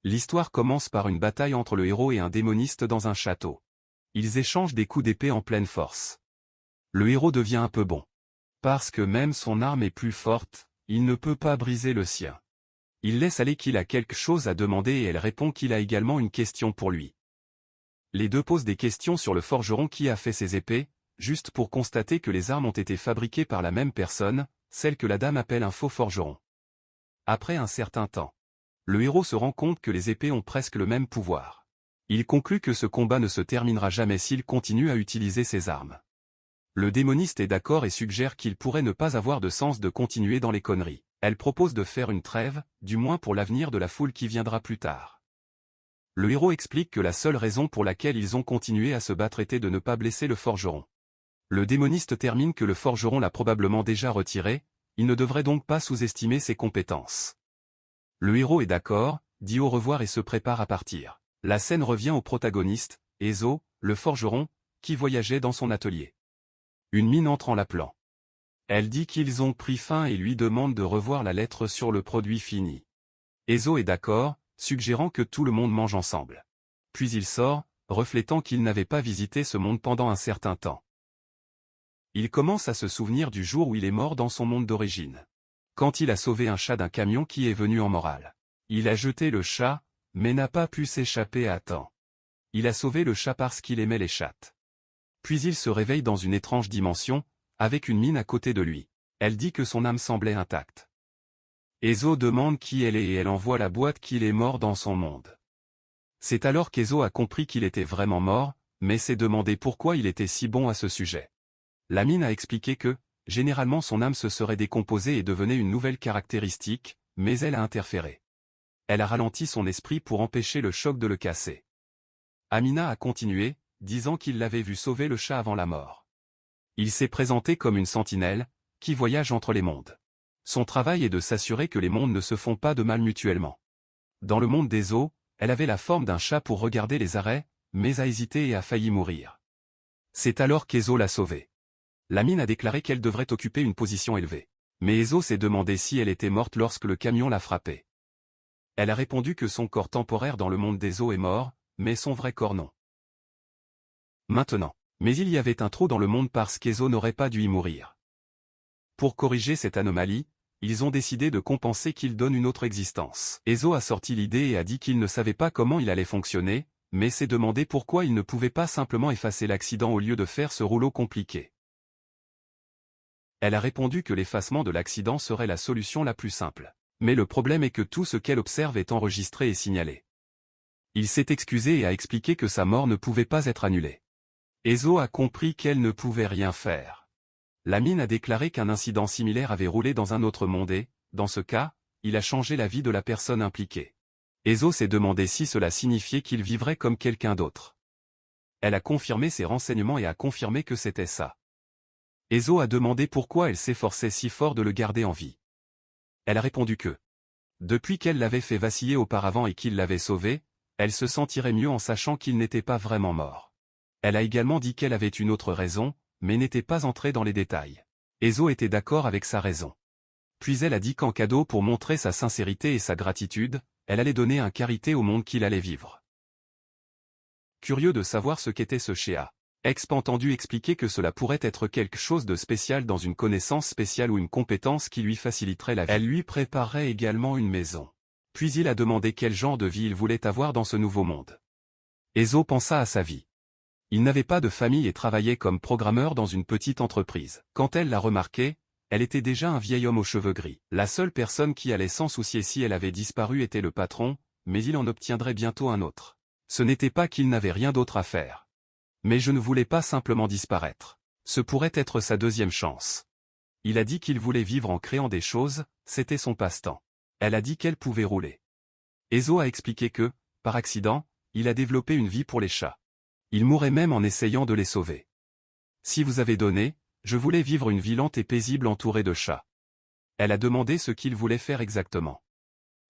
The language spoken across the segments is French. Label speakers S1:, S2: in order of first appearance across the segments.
S1: L'histoire commence par une bataille entre le héros et un démoniste dans un château. Ils échangent des coups d'épée en pleine force. Le héros devient un peu bon. Parce que même son arme est plus forte, il ne peut pas briser le sien. Il laisse aller qu'il a quelque chose à demander et elle répond qu'il a également une question pour lui. Les deux posent des questions sur le forgeron qui a fait ses épées, juste pour constater que les armes ont été fabriquées par la même personne, celle que la dame appelle un faux forgeron. Après un certain temps, le héros se rend compte que les épées ont presque le même pouvoir. Il conclut que ce combat ne se terminera jamais s'il continue à utiliser ses armes. Le démoniste est d'accord et suggère qu'il pourrait ne pas avoir de sens de continuer dans les conneries. Elle propose de faire une trêve, du moins pour l'avenir de la foule qui viendra plus tard. Le héros explique que la seule raison pour laquelle ils ont continué à se battre était de ne pas blesser le forgeron. Le démoniste termine que le forgeron l'a probablement déjà retiré, il ne devrait donc pas sous-estimer ses compétences. Le héros est d'accord, dit au revoir et se prépare à partir. La scène revient au protagoniste, Ezo, le forgeron, qui voyageait dans son atelier. Une mine entre en l'appelant. Elle dit qu'ils ont pris faim et lui demande de revoir la lettre sur le produit fini. Ezo est d'accord, suggérant que tout le monde mange ensemble. Puis il sort, reflétant qu'il n'avait pas visité ce monde pendant un certain temps. Il commence à se souvenir du jour où il est mort dans son monde d'origine. Quand il a sauvé un chat d'un camion qui est venu en morale. Il a jeté le chat, mais n'a pas pu s'échapper à temps. Il a sauvé le chat parce qu'il aimait les chattes. Puis il se réveille dans une étrange dimension, avec une mine à côté de lui. Elle dit que son âme semblait intacte. Ezo demande qui elle est et elle envoie la boîte qu'il est mort dans son monde. C'est alors qu'Ezo a compris qu'il était vraiment mort, mais s'est demandé pourquoi il était si bon à ce sujet. La mine a expliqué que, généralement son âme se serait décomposée et devenait une nouvelle caractéristique, mais elle a interféré. Elle a ralenti son esprit pour empêcher le choc de le casser. Amina a continué, disant qu'il l'avait vu sauver le chat avant la mort. Il s'est présenté comme une sentinelle, qui voyage entre les mondes. Son travail est de s'assurer que les mondes ne se font pas de mal mutuellement. Dans le monde des eaux, elle avait la forme d'un chat pour regarder les arrêts, mais a hésité et a failli mourir. C'est alors qu'Ezo l'a sauvée. La mine a déclaré qu'elle devrait occuper une position élevée. Mais Ezo s'est demandé si elle était morte lorsque le camion l'a frappée. Elle a répondu que son corps temporaire dans le monde des eaux est mort, mais son vrai corps non. Maintenant. Mais il y avait un trou dans le monde parce qu'Ezo n'aurait pas dû y mourir. Pour corriger cette anomalie, ils ont décidé de compenser qu'il donne une autre existence. Ezo a sorti l'idée et a dit qu'il ne savait pas comment il allait fonctionner, mais s'est demandé pourquoi il ne pouvait pas simplement effacer l'accident au lieu de faire ce rouleau compliqué. Elle a répondu que l'effacement de l'accident serait la solution la plus simple. Mais le problème est que tout ce qu'elle observe est enregistré et signalé. Il s'est excusé et a expliqué que sa mort ne pouvait pas être annulée. Ezo a compris qu'elle ne pouvait rien faire. La mine a déclaré qu'un incident similaire avait roulé dans un autre monde et, dans ce cas, il a changé la vie de la personne impliquée. Ezo s'est demandé si cela signifiait qu'il vivrait comme quelqu'un d'autre. Elle a confirmé ses renseignements et a confirmé que c'était ça. Ezo a demandé pourquoi elle s'efforçait si fort de le garder en vie. Elle a répondu que, depuis qu'elle l'avait fait vaciller auparavant et qu'il l'avait sauvé, elle se sentirait mieux en sachant qu'il n'était pas vraiment mort. Elle a également dit qu'elle avait une autre raison, mais n'était pas entrée dans les détails. Ezo était d'accord avec sa raison. Puis elle a dit qu'en cadeau pour montrer sa sincérité et sa gratitude, elle allait donner un karité au monde qu'il allait vivre. Curieux de savoir ce qu'était ce Shéa, Exp entendu expliquer que cela pourrait être quelque chose de spécial dans une connaissance spéciale ou une compétence qui lui faciliterait la vie. Elle lui préparait également une maison. Puis il a demandé quel genre de vie il voulait avoir dans ce nouveau monde. Ezo pensa à sa vie. Il n'avait pas de famille et travaillait comme programmeur dans une petite entreprise. Quand elle l'a remarqué, elle était déjà un vieil homme aux cheveux gris. La seule personne qui allait s'en soucier si elle avait disparu était le patron, mais il en obtiendrait bientôt un autre. Ce n'était pas qu'il n'avait rien d'autre à faire. Mais je ne voulais pas simplement disparaître. Ce pourrait être sa deuxième chance. Il a dit qu'il voulait vivre en créant des choses, c'était son passe-temps. Elle a dit qu'elle pouvait rouler. Ezo a expliqué que, par accident, il a développé une vie pour les chats. Il mourrait même en essayant de les sauver. Si vous avez donné, je voulais vivre une vie lente et paisible entourée de chats. Elle a demandé ce qu'il voulait faire exactement.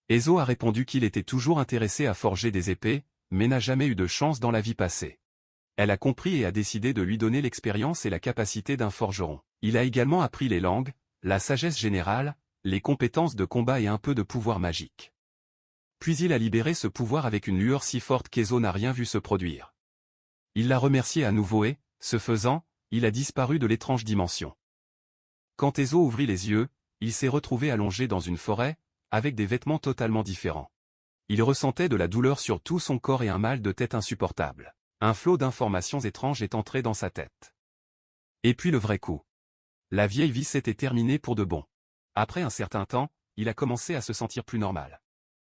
S1: Ezo a répondu qu'il était toujours intéressé à forger des épées, mais n'a jamais eu de chance dans la vie passée. Elle a compris et a décidé de lui donner l'expérience et la capacité d'un forgeron. Il a également appris les langues, la sagesse générale, les compétences de combat et un peu de pouvoir magique. Puis il a libéré ce pouvoir avec une lueur si forte qu'Ezo n'a rien vu se produire. Il l'a remercié à nouveau et, ce faisant, il a disparu de l'étrange dimension. Quand Ezo ouvrit les yeux, il s'est retrouvé allongé dans une forêt, avec des vêtements totalement différents. Il ressentait de la douleur sur tout son corps et un mal de tête insupportable. Un flot d'informations étranges est entré dans sa tête. Et puis le vrai coup. La vieille vie s'était terminée pour de bon. Après un certain temps, il a commencé à se sentir plus normal.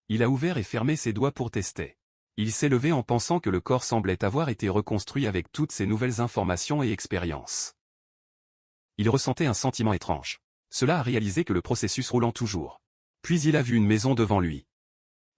S1: Il a ouvert et fermé ses doigts pour tester. Il s'est levé en pensant que le corps semblait avoir été reconstruit avec toutes ces nouvelles informations et expériences. Il ressentait un sentiment étrange. Cela a réalisé que le processus roulant toujours. Puis il a vu une maison devant lui.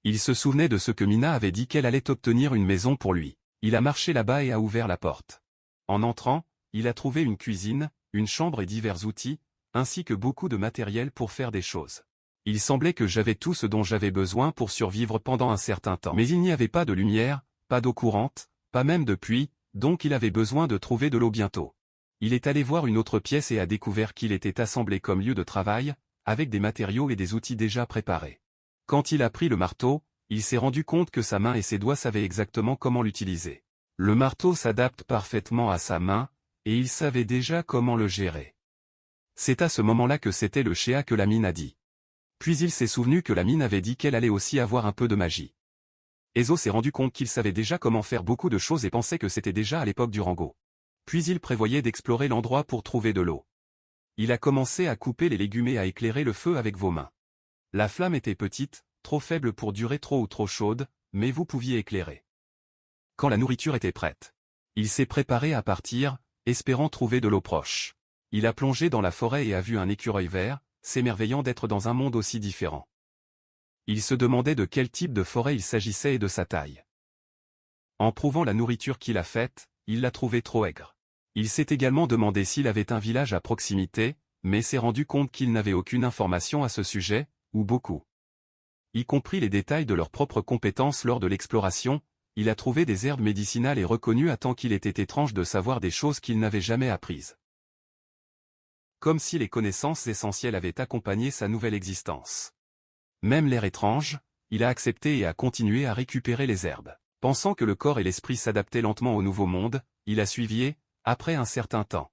S1: Il se souvenait de ce que Mina avait dit qu'elle allait obtenir une maison pour lui. Il a marché là-bas et a ouvert la porte. En entrant, il a trouvé une cuisine, une chambre et divers outils, ainsi que beaucoup de matériel pour faire des choses. Il semblait que j'avais tout ce dont j'avais besoin pour survivre pendant un certain temps. Mais il n'y avait pas de lumière, pas d'eau courante, pas même de pluie, donc il avait besoin de trouver de l'eau bientôt. Il est allé voir une autre pièce et a découvert qu'il était assemblé comme lieu de travail, avec des matériaux et des outils déjà préparés. Quand il a pris le marteau, il s'est rendu compte que sa main et ses doigts savaient exactement comment l'utiliser. Le marteau s'adapte parfaitement à sa main, et il savait déjà comment le gérer. C'est à ce moment-là que c'était le Shéa que la mine a dit. Puis il s'est souvenu que la mine avait dit qu'elle allait aussi avoir un peu de magie. Ezo s'est rendu compte qu'il savait déjà comment faire beaucoup de choses et pensait que c'était déjà à l'époque du Rango. Puis il prévoyait d'explorer l'endroit pour trouver de l'eau. Il a commencé à couper les légumes et à éclairer le feu avec vos mains. La flamme était petite, trop faible pour durer trop ou trop chaude, mais vous pouviez éclairer. Quand la nourriture était prête, il s'est préparé à partir, espérant trouver de l'eau proche. Il a plongé dans la forêt et a vu un écureuil vert, s'émerveillant d'être dans un monde aussi différent. Il se demandait de quel type de forêt il s'agissait et de sa taille. En prouvant la nourriture qu'il a faite, il l'a trouvée trop aigre. Il s'est également demandé s'il avait un village à proximité, mais s'est rendu compte qu'il n'avait aucune information à ce sujet, ou beaucoup. Y compris les détails de leurs propres compétences lors de l'exploration, il a trouvé des herbes médicinales et reconnu à tant qu'il était étrange de savoir des choses qu'il n'avait jamais apprises. Comme si les connaissances essentielles avaient accompagné sa nouvelle existence. Même l'air étrange, il a accepté et a continué à récupérer les herbes. Pensant que le corps et l'esprit s'adaptaient lentement au nouveau monde, il a suivi et, après un certain temps,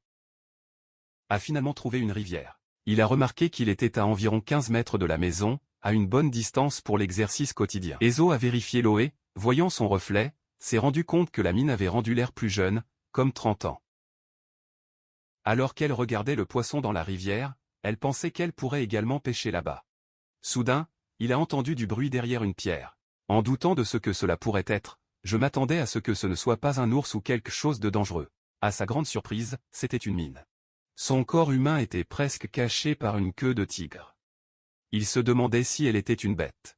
S1: a finalement trouvé une rivière. Il a remarqué qu'il était à environ 15 mètres de la maison, à une bonne distance pour l'exercice quotidien. Ezo a vérifié l'eau et, voyant son reflet, s'est rendu compte que la mine avait rendu l'air plus jeune, comme 30 ans. Alors qu'elle regardait le poisson dans la rivière, elle pensait qu'elle pourrait également pêcher là-bas. Soudain, il a entendu du bruit derrière une pierre. En doutant de ce que cela pourrait être, je m'attendais à ce que ce ne soit pas un ours ou quelque chose de dangereux. À sa grande surprise, c'était une mine. Son corps humain était presque caché par une queue de tigre. Il se demandait si elle était une bête.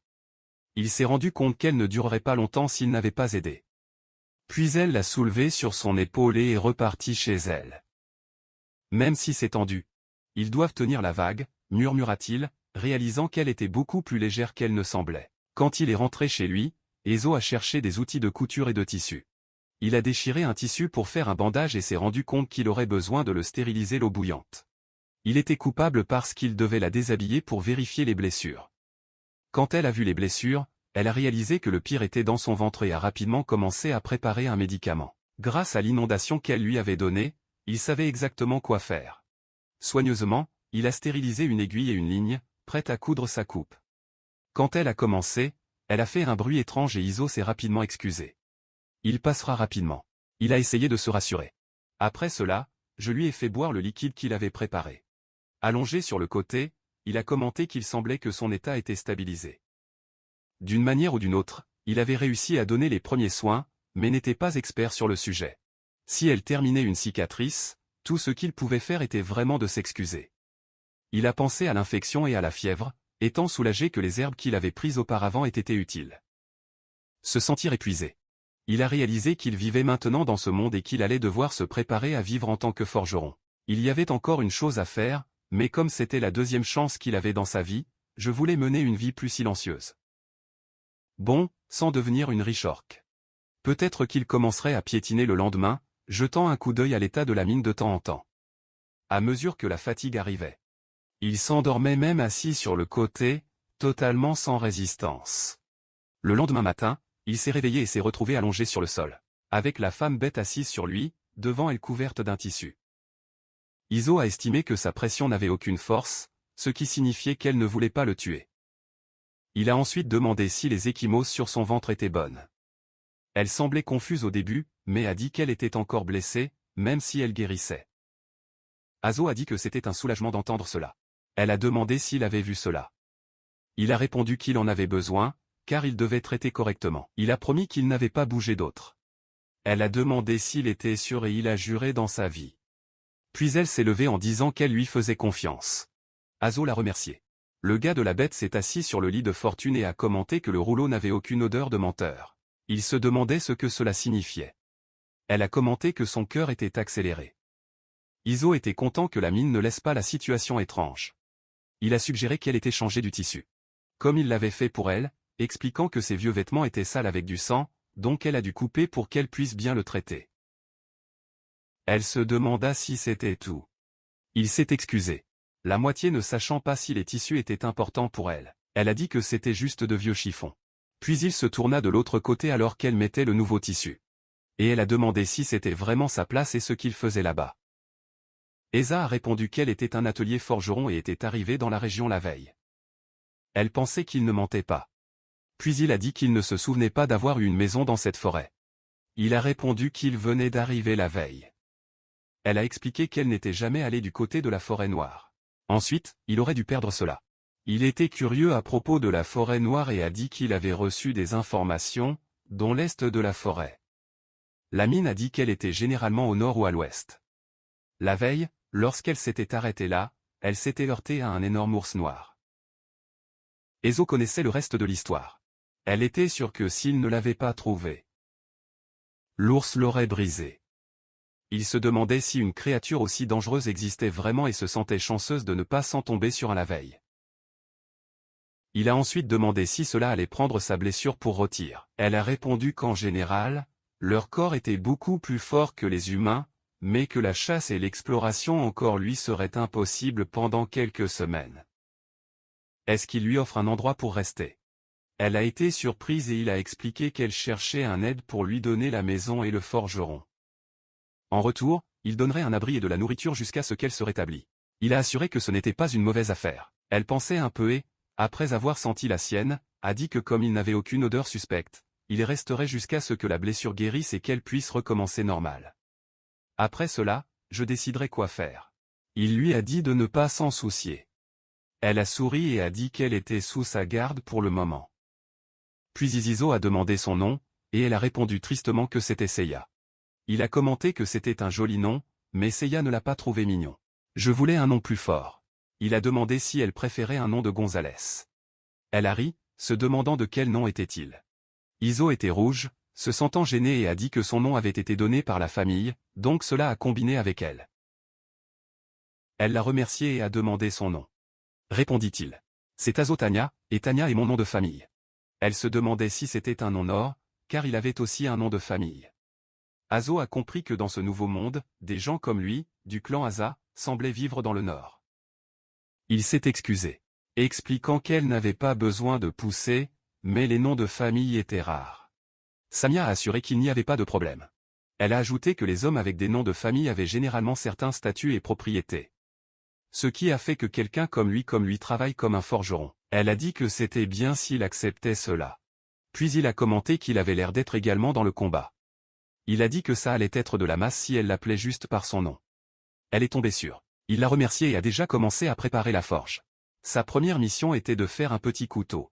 S1: Il s'est rendu compte qu'elle ne durerait pas longtemps s'il n'avait pas aidé. Puis elle l'a soulevée sur son épaule et est repartie chez elle. Même si c'est tendu, ils doivent tenir la vague, murmura-t-il, réalisant qu'elle était beaucoup plus légère qu'elle ne semblait. Quand il est rentré chez lui, Ezo a cherché des outils de couture et de tissu. Il a déchiré un tissu pour faire un bandage et s'est rendu compte qu'il aurait besoin de le stériliser l'eau bouillante. Il était coupable parce qu'il devait la déshabiller pour vérifier les blessures. Quand elle a vu les blessures, elle a réalisé que le pire était dans son ventre et a rapidement commencé à préparer un médicament. Grâce à l'inondation qu'elle lui avait donnée, il savait exactement quoi faire. Soigneusement, il a stérilisé une aiguille et une ligne, prête à coudre sa coupe. Quand elle a commencé, elle a fait un bruit étrange et Ezo s'est rapidement excusé. Il passera rapidement. Il a essayé de se rassurer. Après cela, je lui ai fait boire le liquide qu'il avait préparé. Allongé sur le côté, il a commenté qu'il semblait que son état était stabilisé. D'une manière ou d'une autre, il avait réussi à donner les premiers soins, mais n'était pas expert sur le sujet. Si elle terminait une cicatrice, tout ce qu'il pouvait faire était vraiment de s'excuser. Il a pensé à l'infection et à la fièvre, étant soulagé que les herbes qu'il avait prises auparavant aient été utiles. Se sentir épuisé. Il a réalisé qu'il vivait maintenant dans ce monde et qu'il allait devoir se préparer à vivre en tant que forgeron. Il y avait encore une chose à faire, mais comme c'était la deuxième chance qu'il avait dans sa vie, je voulais mener une vie plus silencieuse. Bon, sans devenir une riche orque. Peut-être qu'il commencerait à piétiner le lendemain, jetant un coup d'œil à l'état de la mine de temps en temps. À mesure que la fatigue arrivait, il s'endormait même assis sur le côté, totalement sans résistance. Le lendemain matin, il s'est réveillé et s'est retrouvé allongé sur le sol, avec la femme bête assise sur lui, devant elle couverte d'un tissu. Iso a estimé que sa pression n'avait aucune force, ce qui signifiait qu'elle ne voulait pas le tuer. Il a ensuite demandé si les ecchymoses sur son ventre étaient bonnes. Elle semblait confuse au début, mais a dit qu'elle était encore blessée, même si elle guérissait. Azo a dit que c'était un soulagement d'entendre cela. Elle a demandé s'il avait vu cela. Il a répondu qu'il en avait besoin, car il devait traiter correctement. Il a promis qu'il n'avait pas bougé d'autre. Elle a demandé s'il était sûr et il a juré dans sa vie. Puis elle s'est levée en disant qu'elle lui faisait confiance. Azo l'a remercié. Le gars de la bête s'est assis sur le lit de fortune et a commenté que le rouleau n'avait aucune odeur de menteur. Il se demandait ce que cela signifiait. Elle a commenté que son cœur était accéléré. Iso était content que la mine ne laisse pas la situation étrange. Il a suggéré qu'elle ait échangé du tissu. Comme il l'avait fait pour elle, expliquant que ses vieux vêtements étaient sales avec du sang, donc elle a dû couper pour qu'elle puisse bien le traiter. Elle se demanda si c'était tout. Il s'est excusé. La moitié ne sachant pas si les tissus étaient importants pour elle. Elle a dit que c'était juste de vieux chiffons. Puis il se tourna de l'autre côté alors qu'elle mettait le nouveau tissu. Et elle a demandé si c'était vraiment sa place et ce qu'il faisait là-bas. Esa a répondu qu'elle était un atelier forgeron et était arrivée dans la région la veille. Elle pensait qu'il ne mentait pas. Puis il a dit qu'il ne se souvenait pas d'avoir eu une maison dans cette forêt. Il a répondu qu'il venait d'arriver la veille. Elle a expliqué qu'elle n'était jamais allée du côté de la forêt noire. Ensuite, il aurait dû perdre cela. Il était curieux à propos de la forêt noire et a dit qu'il avait reçu des informations, dont l'est de la forêt. La mine a dit qu'elle était généralement au nord ou à l'ouest. La veille, lorsqu'elle s'était arrêtée là, elle s'était heurtée à un énorme ours noir. Ezo connaissait le reste de l'histoire. Elle était sûre que s'il ne l'avait pas trouvé, l'ours l'aurait brisé. Il se demandait si une créature aussi dangereuse existait vraiment et se sentait chanceuse de ne pas s'en tomber sur un la veille. Il a ensuite demandé si cela allait prendre sa blessure pour rôtir. Elle a répondu qu'en général, leur corps était beaucoup plus fort que les humains, mais que la chasse et l'exploration encore lui seraient impossibles pendant quelques semaines. Est-ce qu'il lui offre un endroit pour rester? Elle a été surprise et il a expliqué qu'elle cherchait un aide pour lui donner la maison et le forgeron. En retour, il donnerait un abri et de la nourriture jusqu'à ce qu'elle se rétablisse. Il a assuré que ce n'était pas une mauvaise affaire. Elle pensait un peu et, après avoir senti la sienne, a dit que comme il n'avait aucune odeur suspecte, il resterait jusqu'à ce que la blessure guérisse et qu'elle puisse recommencer normal. Après cela, je déciderai quoi faire. Il lui a dit de ne pas s'en soucier. Elle a souri et a dit qu'elle était sous sa garde pour le moment. Puis Izizo a demandé son nom, et elle a répondu tristement que c'était Seiya. Il a commenté que c'était un joli nom, mais Seiya ne l'a pas trouvé mignon. Je voulais un nom plus fort. Il a demandé si elle préférait un nom de Gonzalez. Elle a ri, se demandant de quel nom était-il. Izo était rouge, se sentant gênée et a dit que son nom avait été donné par la famille, donc cela a combiné avec elle. Elle l'a remercié et a demandé son nom. Répondit-il. C'est Azo Tanya, et Tanya est mon nom de famille. Elle se demandait si c'était un nom nord, car il avait aussi un nom de famille. Azo a compris que dans ce nouveau monde, des gens comme lui, du clan Asa, semblaient vivre dans le nord. Il s'est excusé, expliquant qu'elle n'avait pas besoin de pousser, mais les noms de famille étaient rares. Samia a assuré qu'il n'y avait pas de problème. Elle a ajouté que les hommes avec des noms de famille avaient généralement certains statuts et propriétés. Ce qui a fait que quelqu'un comme lui travaille comme un forgeron. Elle a dit que c'était bien s'il acceptait cela. Puis il a commenté qu'il avait l'air d'être également dans le combat. Il a dit que ça allait être de la masse si elle l'appelait juste par son nom. Elle est tombée sûre. Il l'a remerciée et a déjà commencé à préparer la forge. Sa première mission était de faire un petit couteau.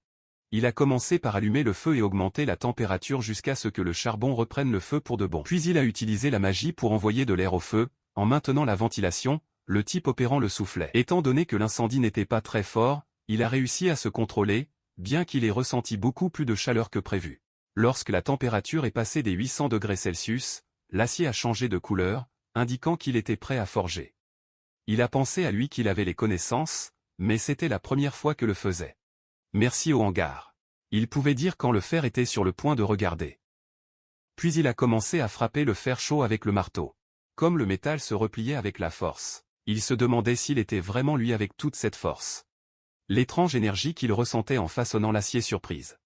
S1: Il a commencé par allumer le feu et augmenter la température jusqu'à ce que le charbon reprenne le feu pour de bon. Puis il a utilisé la magie pour envoyer de l'air au feu, en maintenant la ventilation, le type opérant le soufflet. Étant donné que l'incendie n'était pas très fort, il a réussi à se contrôler, bien qu'il ait ressenti beaucoup plus de chaleur que prévu. Lorsque la température est passée des 800 degrés Celsius, l'acier a changé de couleur, indiquant qu'il était prêt à forger. Il a pensé à lui qu'il avait les connaissances, mais c'était la première fois que le faisait. Merci au hangar. Il pouvait dire quand le fer était sur le point de regarder. Puis il a commencé à frapper le fer chaud avec le marteau. Comme le métal se repliait avec la force, il se demandait s'il était vraiment lui avec toute cette force. L'étrange énergie qu'il ressentait en façonnant l'acier surprise.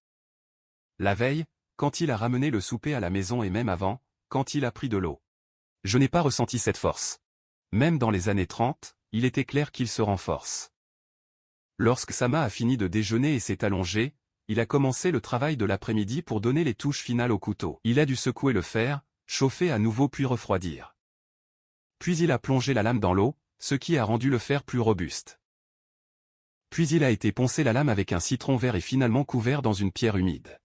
S1: La veille, quand il a ramené le souper à la maison et même avant, quand il a pris de l'eau. Je n'ai pas ressenti cette force. Même dans les années 30, il était clair qu'il se renforce. Lorsque Sama a fini de déjeuner et s'est allongé, il a commencé le travail de l'après-midi pour donner les touches finales au couteau. Il a dû secouer le fer, chauffer à nouveau puis refroidir. Puis il a plongé la lame dans l'eau, ce qui a rendu le fer plus robuste. Puis il a été poncer la lame avec un citron vert et finalement couvert dans une pierre humide.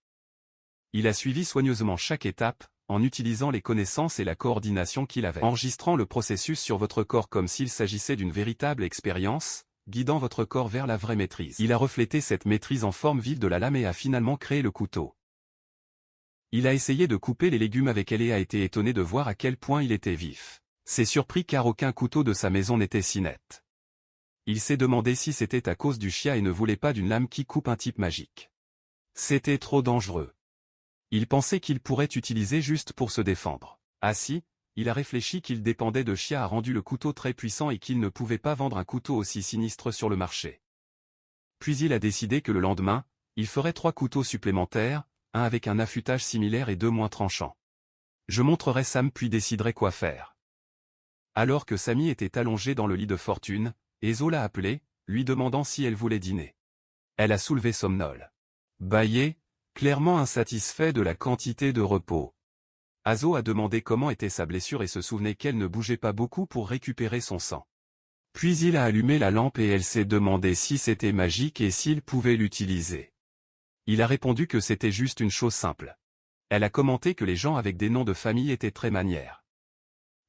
S1: Il a suivi soigneusement chaque étape, en utilisant les connaissances et la coordination qu'il avait. Enregistrant le processus sur votre corps comme s'il s'agissait d'une véritable expérience, guidant votre corps vers la vraie maîtrise. Il a reflété cette maîtrise en forme vive de la lame et a finalement créé le couteau. Il a essayé de couper les légumes avec elle et a été étonné de voir à quel point il était vif. C'est surpris car aucun couteau de sa maison n'était si net. Il s'est demandé si c'était à cause du chia et ne voulait pas d'une lame qui coupe un type magique. C'était trop dangereux. Il pensait qu'il pourrait utiliser juste pour se défendre. Ainsi, il a réfléchi qu'il dépendait de Chia a rendu le couteau très puissant et qu'il ne pouvait pas vendre un couteau aussi sinistre sur le marché. Puis il a décidé que le lendemain, il ferait 3 couteaux supplémentaires, un avec un affûtage similaire et 2 moins tranchants. Je montrerai Sam puis déciderai quoi faire. Alors que Sami était allongée dans le lit de fortune, Ezo l'a appelée, lui demandant si elle voulait dîner. Elle a soulevé somnole. Bâillé, clairement insatisfait de la quantité de repos. Azo a demandé comment était sa blessure et se souvenait qu'elle ne bougeait pas beaucoup pour récupérer son sang. Puis il a allumé la lampe et elle s'est demandé si c'était magique et s'il pouvait l'utiliser. Il a répondu que c'était juste une chose simple. Elle a commenté que les gens avec des noms de famille étaient très manières.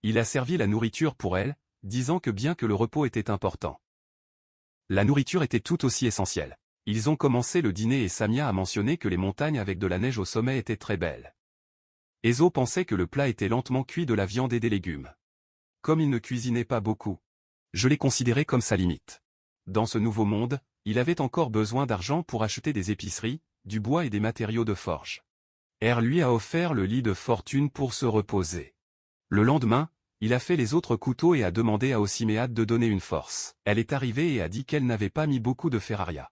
S1: Il a servi la nourriture pour elle, disant que bien que le repos était important, la nourriture était tout aussi essentielle. Ils ont commencé le dîner et Samia a mentionné que les montagnes avec de la neige au sommet étaient très belles. Ezo pensait que le plat était lentement cuit de la viande et des légumes. Comme il ne cuisinait pas beaucoup, je l'ai considéré comme sa limite. Dans ce nouveau monde, il avait encore besoin d'argent pour acheter des épiceries, du bois et des matériaux de forge. R lui a offert le lit de fortune pour se reposer. Le lendemain, il a fait les autres couteaux et a demandé à Osiméade de donner une force. Elle est arrivée et a dit qu'elle n'avait pas mis beaucoup de ferraria.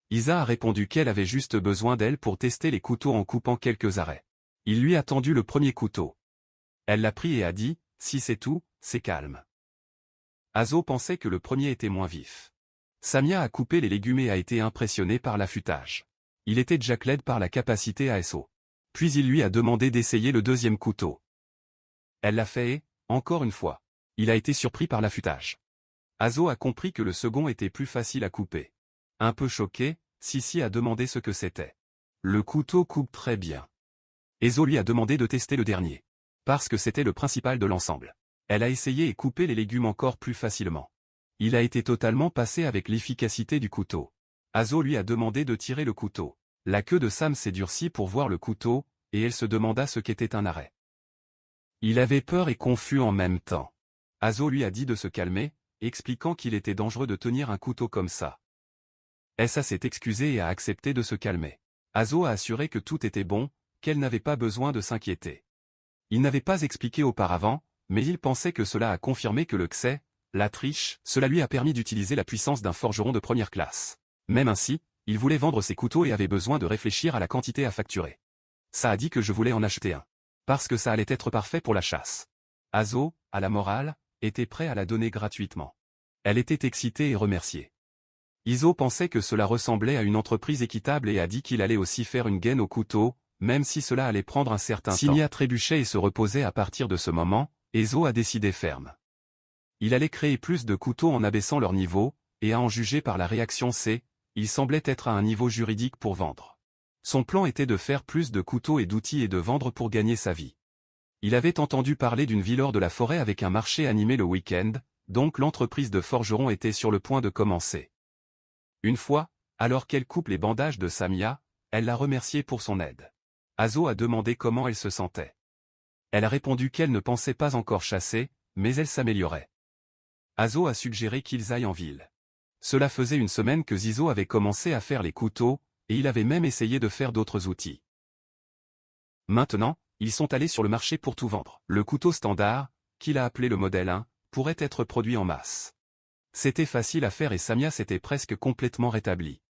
S1: Isa a répondu qu'elle avait juste besoin d'elle pour tester les couteaux en coupant quelques arrêts. Il lui a tendu le premier couteau. Elle l'a pris et a dit, si c'est tout, c'est calme. Azo pensait que le premier était moins vif. Samia a coupé les légumes et a été impressionné par l'affûtage. Il était Jack led par la capacité à SO. Puis il lui a demandé d'essayer le deuxième couteau. Elle l'a fait et, encore une fois, il a été surpris par l'affûtage. Azo a compris que le second était plus facile à couper. Un peu choqué, Sissi a demandé ce que c'était. Le couteau coupe très bien. Ezo lui a demandé de tester le dernier. Parce que c'était le principal de l'ensemble. Elle a essayé et coupé les légumes encore plus facilement. Il a été totalement passé avec l'efficacité du couteau. Azo lui a demandé de tirer le couteau. La queue de Sam s'est durcie pour voir le couteau, et elle se demanda ce qu'était un arrêt. Il avait peur et confus en même temps. Azo lui a dit de se calmer, expliquant qu'il était dangereux de tenir un couteau comme ça. Essa s'est excusée et a accepté de se calmer. Azo a assuré que tout était bon, qu'elle n'avait pas besoin de s'inquiéter. Il n'avait pas expliqué auparavant, mais il pensait que cela a confirmé que le Xé, la triche, cela lui a permis d'utiliser la puissance d'un forgeron de première classe. Même ainsi, il voulait vendre ses couteaux et avait besoin de réfléchir à la quantité à facturer. Ça a dit que je voulais en acheter un. Parce que ça allait être parfait pour la chasse. Azo, à la morale, était prêt à la donner gratuitement. Elle était excitée et remerciée. Iso pensait que cela ressemblait à une entreprise équitable et a dit qu'il allait aussi faire une gaine au couteau, même si cela allait prendre un certain temps. Signia trébuchait et se reposait à partir de ce moment, Ezo a décidé ferme. Il allait créer plus de couteaux en abaissant leur niveau, et à en juger par la réaction C, il semblait être à un niveau juridique pour vendre. Son plan était de faire plus de couteaux et d'outils et de vendre pour gagner sa vie. Il avait entendu parler d'une ville hors de la forêt avec un marché animé le week-end, donc l'entreprise de forgeron était sur le point de commencer. Une fois, alors qu'elle coupe les bandages de Samia, elle l'a remerciée pour son aide. Azo a demandé comment elle se sentait. Elle a répondu qu'elle ne pensait pas encore chasser, mais elle s'améliorait. Azo a suggéré qu'ils aillent en ville. Cela faisait une semaine que Zizo avait commencé à faire les couteaux, et il avait même essayé de faire d'autres outils. Maintenant, ils sont allés sur le marché pour tout vendre. Le couteau standard, qu'il a appelé le modèle 1, pourrait être produit en masse. C'était facile à faire et Samia s'était presque complètement rétablie.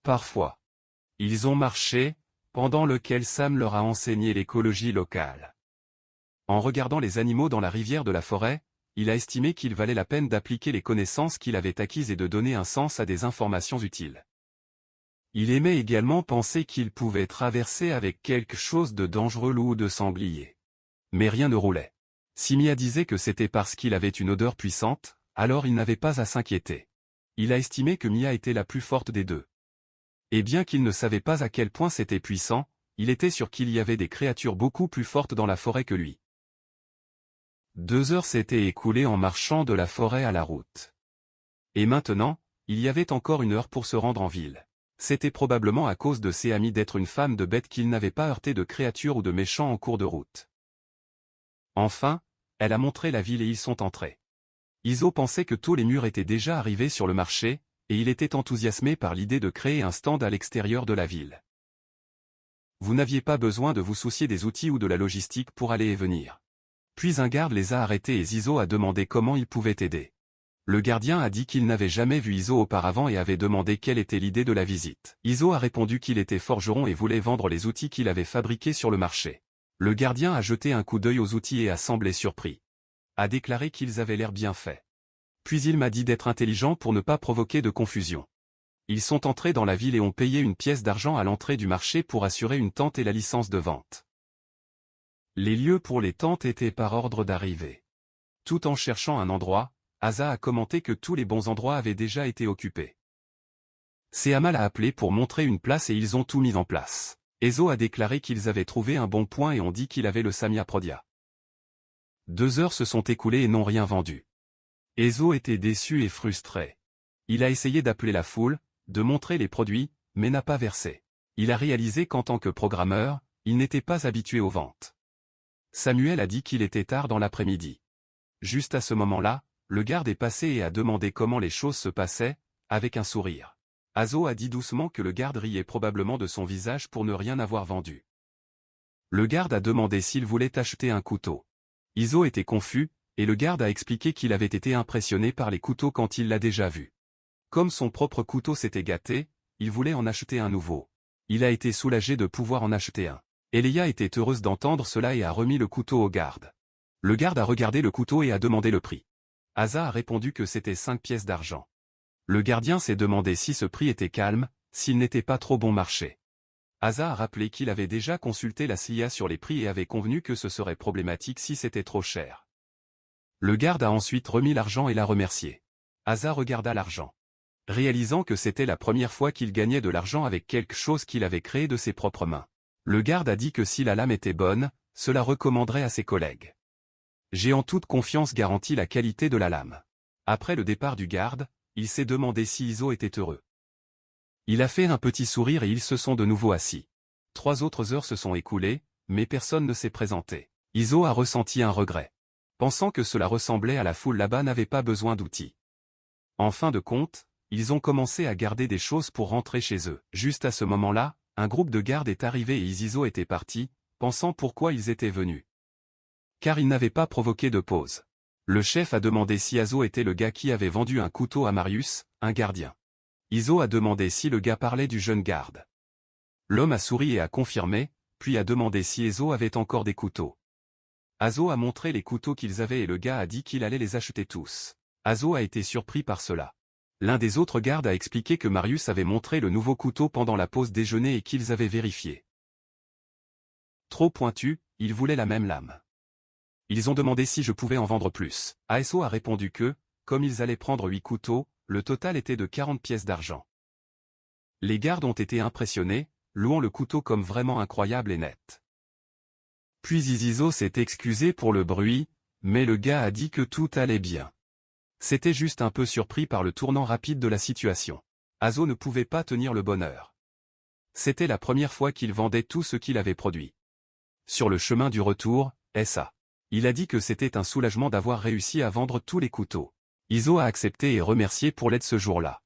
S1: Parfois. Ils ont marché, pendant lequel Sam leur a enseigné l'écologie locale. En regardant les animaux dans la rivière de la forêt, il a estimé qu'il valait la peine d'appliquer les connaissances qu'il avait acquises et de donner un sens à des informations utiles. Il aimait également penser qu'il pouvait traverser avec quelque chose de dangereux ou de sanglier. Mais rien ne roulait. Si Mia disait que c'était parce qu'il avait une odeur puissante, alors il n'avait pas à s'inquiéter. Il a estimé que Mia était la plus forte des deux. Et bien qu'il ne savait pas à quel point c'était puissant, il était sûr qu'il y avait des créatures beaucoup plus fortes dans la forêt que lui. 2 heures s'étaient écoulées en marchant de la forêt à la route. Et maintenant, il y avait encore 1 heure pour se rendre en ville. C'était probablement à cause de ses amis d'être une femme de bête qu'il n'avait pas heurté de créatures ou de méchants en cours de route. Enfin, elle a montré la ville et ils sont entrés. Iso pensait que tous les murs étaient déjà arrivés sur le marché, et il était enthousiasmé par l'idée de créer un stand à l'extérieur de la ville. Vous n'aviez pas besoin de vous soucier des outils ou de la logistique pour aller et venir. Puis un garde les a arrêtés et Iso a demandé comment il pouvait aider. Le gardien a dit qu'il n'avait jamais vu Iso auparavant et avait demandé quelle était l'idée de la visite. Iso a répondu qu'il était forgeron et voulait vendre les outils qu'il avait fabriqués sur le marché. Le gardien a jeté un coup d'œil aux outils et a semblé surpris. A déclaré qu'ils avaient l'air bien faits. Puis il m'a dit d'être intelligent pour ne pas provoquer de confusion. Ils sont entrés dans la ville et ont payé une pièce d'argent à l'entrée du marché pour assurer une tente et la licence de vente. Les lieux pour les tentes étaient par ordre d'arrivée. Tout en cherchant un endroit, Asa a commenté que tous les bons endroits avaient déjà été occupés. Seamal a appelé pour montrer une place et ils ont tout mis en place. Ezo a déclaré qu'ils avaient trouvé un bon point et ont dit qu'il avait le Samia Prodia. 2 heures se sont écoulées et n'ont rien vendu. Ezo était déçu et frustré. Il a essayé d'appeler la foule, de montrer les produits, mais n'a pas versé. Il a réalisé qu'en tant que programmeur, il n'était pas habitué aux ventes. Samuel a dit qu'il était tard dans l'après-midi. Juste à ce moment-là, le garde est passé et a demandé comment les choses se passaient, avec un sourire. Azo a dit doucement que le garde riait probablement de son visage pour ne rien avoir vendu. Le garde a demandé s'il voulait acheter un couteau. Iso était confus, et le garde a expliqué qu'il avait été impressionné par les couteaux quand il l'a déjà vu. Comme son propre couteau s'était gâté, il voulait en acheter un nouveau. Il a été soulagé de pouvoir en acheter un. Elia était heureuse d'entendre cela et a remis le couteau au garde. Le garde a regardé le couteau et a demandé le prix. Asa a répondu que c'était 5 pièces d'argent. Le gardien s'est demandé si ce prix était calme, s'il n'était pas trop bon marché. Asa a rappelé qu'il avait déjà consulté la CIA sur les prix et avait convenu que ce serait problématique si c'était trop cher. Le garde a ensuite remis l'argent et l'a remercié. Asa regarda l'argent. Réalisant que c'était la première fois qu'il gagnait de l'argent avec quelque chose qu'il avait créé de ses propres mains. Le garde a dit que si la lame était bonne, cela recommanderait à ses collègues. J'ai en toute confiance garanti la qualité de la lame. Après le départ du garde, il s'est demandé si Iso était heureux. Il a fait un petit sourire et ils se sont de nouveau assis. 3 autres heures se sont écoulées, mais personne ne s'est présenté. Iso a ressenti un regret. Pensant que cela ressemblait à la foule là-bas n'avait pas besoin d'outils. En fin de compte, ils ont commencé à garder des choses pour rentrer chez eux. Juste à ce moment-là, un groupe de gardes est arrivé et Iso était parti, pensant pourquoi ils étaient venus. Car ils n'avaient pas provoqué de pause. Le chef a demandé si Azo était le gars qui avait vendu un couteau à Marius, un gardien. Iso a demandé si le gars parlait du jeune garde. L'homme a souri et a confirmé, puis a demandé si Ezo avait encore des couteaux. Azo a montré les couteaux qu'ils avaient et le gars a dit qu'il allait les acheter tous. Azo a été surpris par cela. L'un des autres gardes a expliqué que Marius avait montré le nouveau couteau pendant la pause déjeuner et qu'ils avaient vérifié. Trop pointu, ils voulaient la même lame. Ils ont demandé si je pouvais en vendre plus. Aeso a répondu que, comme ils allaient prendre 8 couteaux, le total était de 40 pièces d'argent. Les gardes ont été impressionnés, louant le couteau comme vraiment incroyable et net. Puis Izizo s'est excusé pour le bruit, mais le gars a dit que tout allait bien. C'était juste un peu surpris par le tournant rapide de la situation. Azo ne pouvait pas tenir le bonheur. C'était la première fois qu'il vendait tout ce qu'il avait produit. Sur le chemin du retour, S.A. Il a dit que c'était un soulagement d'avoir réussi à vendre tous les couteaux. Izo a accepté et remercié pour l'aide ce jour-là.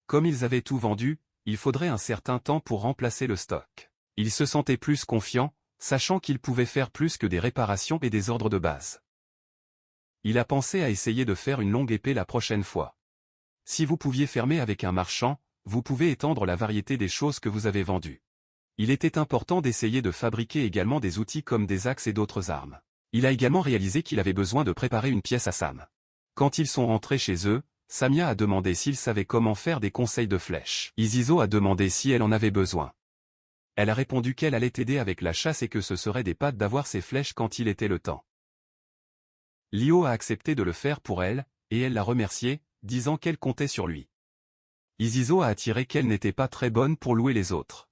S1: Comme ils avaient tout vendu, il faudrait un certain temps pour remplacer le stock. Il se sentait plus confiant, sachant qu'il pouvait faire plus que des réparations et des ordres de base. Il a pensé à essayer de faire une longue épée la prochaine fois. Si vous pouviez fermer avec un marchand, vous pouvez étendre la variété des choses que vous avez vendues. Il était important d'essayer de fabriquer également des outils comme des axes et d'autres armes. Il a également réalisé qu'il avait besoin de préparer une pièce à Sam. Quand ils sont rentrés chez eux, Samia a demandé s'il savait comment faire des conseils de flèches. Izizo a demandé si elle en avait besoin. Elle a répondu qu'elle allait aider avec la chasse et que ce serait des pattes d'avoir ses flèches quand il était le temps. Lio a accepté de le faire pour elle, et elle l'a remercié, disant qu'elle comptait sur lui. Izizo a attiré qu'elle n'était pas très bonne pour louer les autres.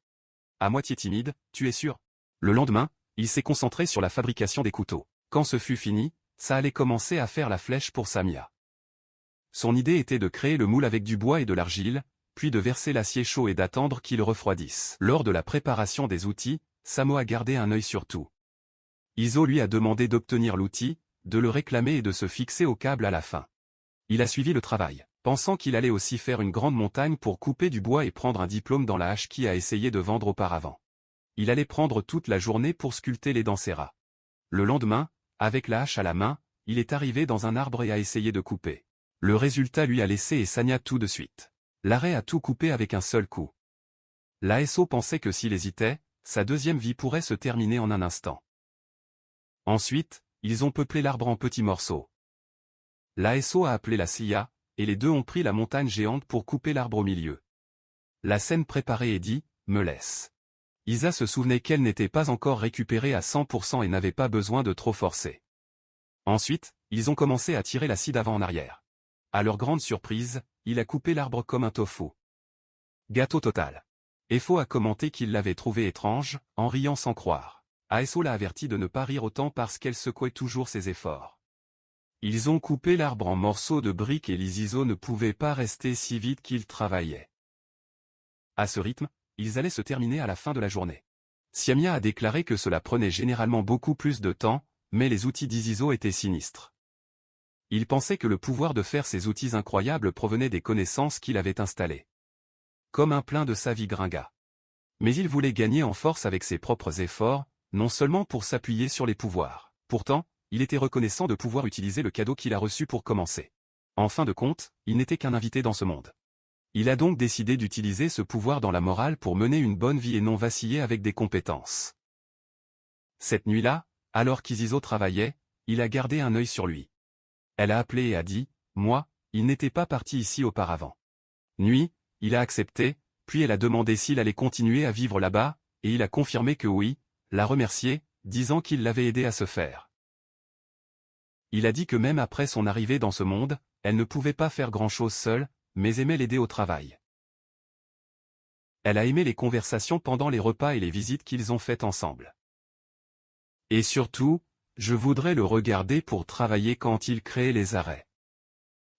S1: À moitié timide, tu es sûr? Le lendemain, il s'est concentré sur la fabrication des couteaux. Quand ce fut fini, ça allait commencer à faire la flèche pour Samia. Son idée était de créer le moule avec du bois et de l'argile, puis de verser l'acier chaud et d'attendre qu'il refroidisse. Lors de la préparation des outils, Samo a gardé un œil sur tout. Izo lui a demandé d'obtenir l'outil, de le réclamer et de se fixer au câble à la fin. Il a suivi le travail, pensant qu'il allait aussi faire une grande montagne pour couper du bois et prendre un diplôme dans la hache qu'il a essayé de vendre auparavant. Il allait prendre toute la journée pour sculpter les Dansera. Le lendemain, avec la hache à la main, il est arrivé dans un arbre et a essayé de couper. Le résultat lui a laissé et sagna tout de suite. L'arrêt a tout coupé avec un seul coup. L'ASO pensait que s'il hésitait, sa deuxième vie pourrait se terminer en un instant. Ensuite, ils ont peuplé l'arbre en petits morceaux. L'ASO a appelé la CIA, et les deux ont pris la montagne géante pour couper l'arbre au milieu. La scène préparée et dit, me laisse. Isa se souvenait qu'elle n'était pas encore récupérée à 100% et n'avait pas besoin de trop forcer. Ensuite, ils ont commencé à tirer la scie d'avant en arrière. À leur grande surprise, il a coupé l'arbre comme un tofu. Gâteau total. Efo a commenté qu'il l'avait trouvé étrange, en riant sans croire. ASO l'a averti de ne pas rire autant parce qu'elle secouait toujours ses efforts. Ils ont coupé l'arbre en morceaux de briques et l'Izizo ne pouvait pas rester si vite qu'il travaillait. À ce rythme, ils allaient se terminer à la fin de la journée. Siamia a déclaré que cela prenait généralement beaucoup plus de temps, mais les outils d'Izizo étaient sinistres. Il pensait que le pouvoir de faire ces outils incroyables provenait des connaissances qu'il avait installées. Comme un plein de sa vie gringa. Mais il voulait gagner en force avec ses propres efforts, non seulement pour s'appuyer sur les pouvoirs. Pourtant, il était reconnaissant de pouvoir utiliser le cadeau qu'il a reçu pour commencer. En fin de compte, il n'était qu'un invité dans ce monde. Il a donc décidé d'utiliser ce pouvoir dans la morale pour mener une bonne vie et non vaciller avec des compétences. Cette nuit-là, alors qu'Izizo travaillait, il a gardé un œil sur lui. Elle a appelé et a dit, « Moi, il n'était pas parti ici auparavant. » Nuit, il a accepté, puis elle a demandé s'il allait continuer à vivre là-bas, et il a confirmé que oui, l'a remercié, disant qu'il l'avait aidé à se faire. Il a dit que même après son arrivée dans ce monde, elle ne pouvait pas faire grand-chose seule, mais aimait l'aider au travail. Elle a aimé les conversations pendant les repas et les visites qu'ils ont faites ensemble. Et surtout, je voudrais le regarder pour travailler quand il crée les arrêts.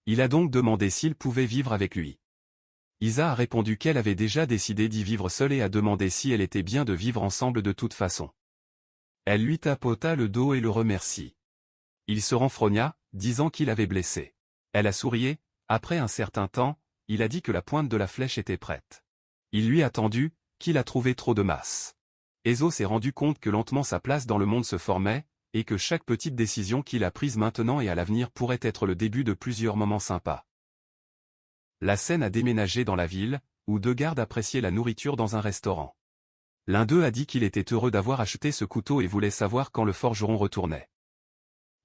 S1: Il a donc demandé s'il pouvait vivre avec lui. Isa a répondu qu'elle avait déjà décidé d'y vivre seule et a demandé si elle était bien de vivre ensemble de toute façon. Elle lui tapota le dos et le remercie. Il se renfrogna, disant qu'il avait blessé. Elle a sourié, après un certain temps, il a dit que la pointe de la flèche était prête. Il lui a tendu, qu'il a trouvé trop de masse. Ezo s'est rendu compte que lentement sa place dans le monde se formait, et que chaque petite décision qu'il a prise maintenant et à l'avenir pourrait être le début de plusieurs moments sympas. La scène a déménagé dans la ville, où deux gardes appréciaient la nourriture dans un restaurant. L'un d'eux a dit qu'il était heureux d'avoir acheté ce couteau et voulait savoir quand le forgeron retournait.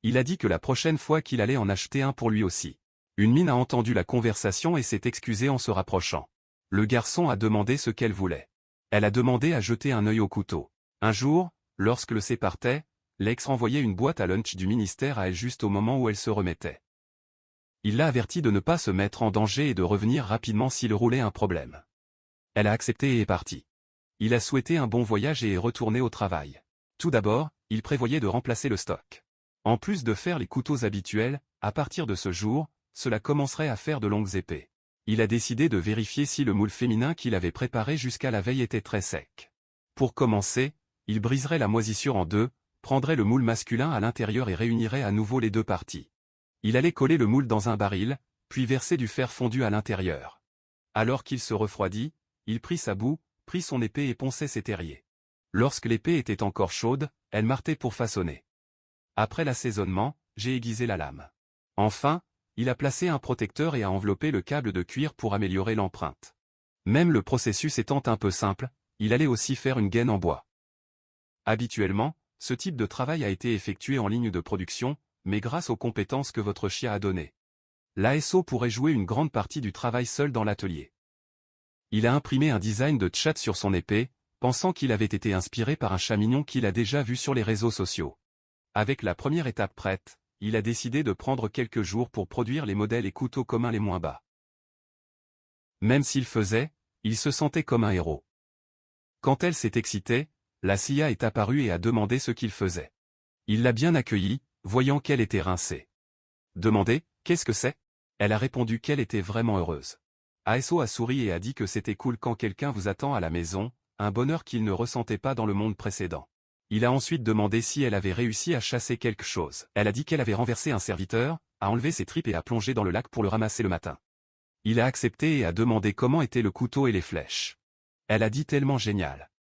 S1: Il a dit que la prochaine fois qu'il allait en acheter un pour lui aussi. Une mine a entendu la conversation et s'est excusée en se rapprochant. Le garçon a demandé ce qu'elle voulait. Elle a demandé à jeter un œil au couteau. Un jour, lorsque le C partait, l'ex renvoyait une boîte à lunch du ministère à elle juste au moment où elle se remettait. Il l'a averti de ne pas se mettre en danger et de revenir rapidement s'il roulait un problème. Elle a accepté et est partie. Il a souhaité un bon voyage et est retourné au travail. Tout d'abord, il prévoyait de remplacer le stock. En plus de faire les couteaux habituels, à partir de ce jour, cela commencerait à faire de longues épées. Il a décidé de vérifier si le moule féminin qu'il avait préparé jusqu'à la veille était très sec. Pour commencer, il briserait la moisissure en deux, prendrait le moule masculin à l'intérieur et réunirait à nouveau les deux parties. Il allait coller le moule dans un baril, puis verser du fer fondu à l'intérieur. Alors qu'il se refroidit, il prit sa boue, prit son épée et ponçait ses terriers. Lorsque l'épée était encore chaude, elle martait pour façonner. Après l'assaisonnement, j'ai aiguisé la lame. Enfin, il a placé un protecteur et a enveloppé le câble de cuir pour améliorer l'empreinte. Même le processus étant un peu simple, il allait aussi faire une gaine en bois. Habituellement, ce type de travail a été effectué en ligne de production, mais grâce aux compétences que votre chien a données, l'ASO pourrait jouer une grande partie du travail seul dans l'atelier. Il a imprimé un design de chat sur son épée, pensant qu'il avait été inspiré par un chat mignon qu'il a déjà vu sur les réseaux sociaux. Avec la première étape prête, il a décidé de prendre quelques jours pour produire les modèles et couteaux communs les moins bas. Même s'il faisait, il se sentait comme un héros. Quand elle s'est excitée, la CIA est apparue et a demandé ce qu'il faisait. Il l'a bien accueillie, voyant qu'elle était rincée. Demandé, qu'est-ce que c'est? Elle a répondu qu'elle était vraiment heureuse. ASO a souri et a dit que c'était cool quand quelqu'un vous attend à la maison, un bonheur qu'il ne ressentait pas dans le monde précédent. Il a ensuite demandé si elle avait réussi à chasser quelque chose. Elle a dit qu'elle avait renversé un serviteur, a enlevé ses tripes et a plongé dans le lac pour le ramasser le matin. Il a accepté et a demandé comment étaient le couteau et les flèches. Elle a dit tellement génial.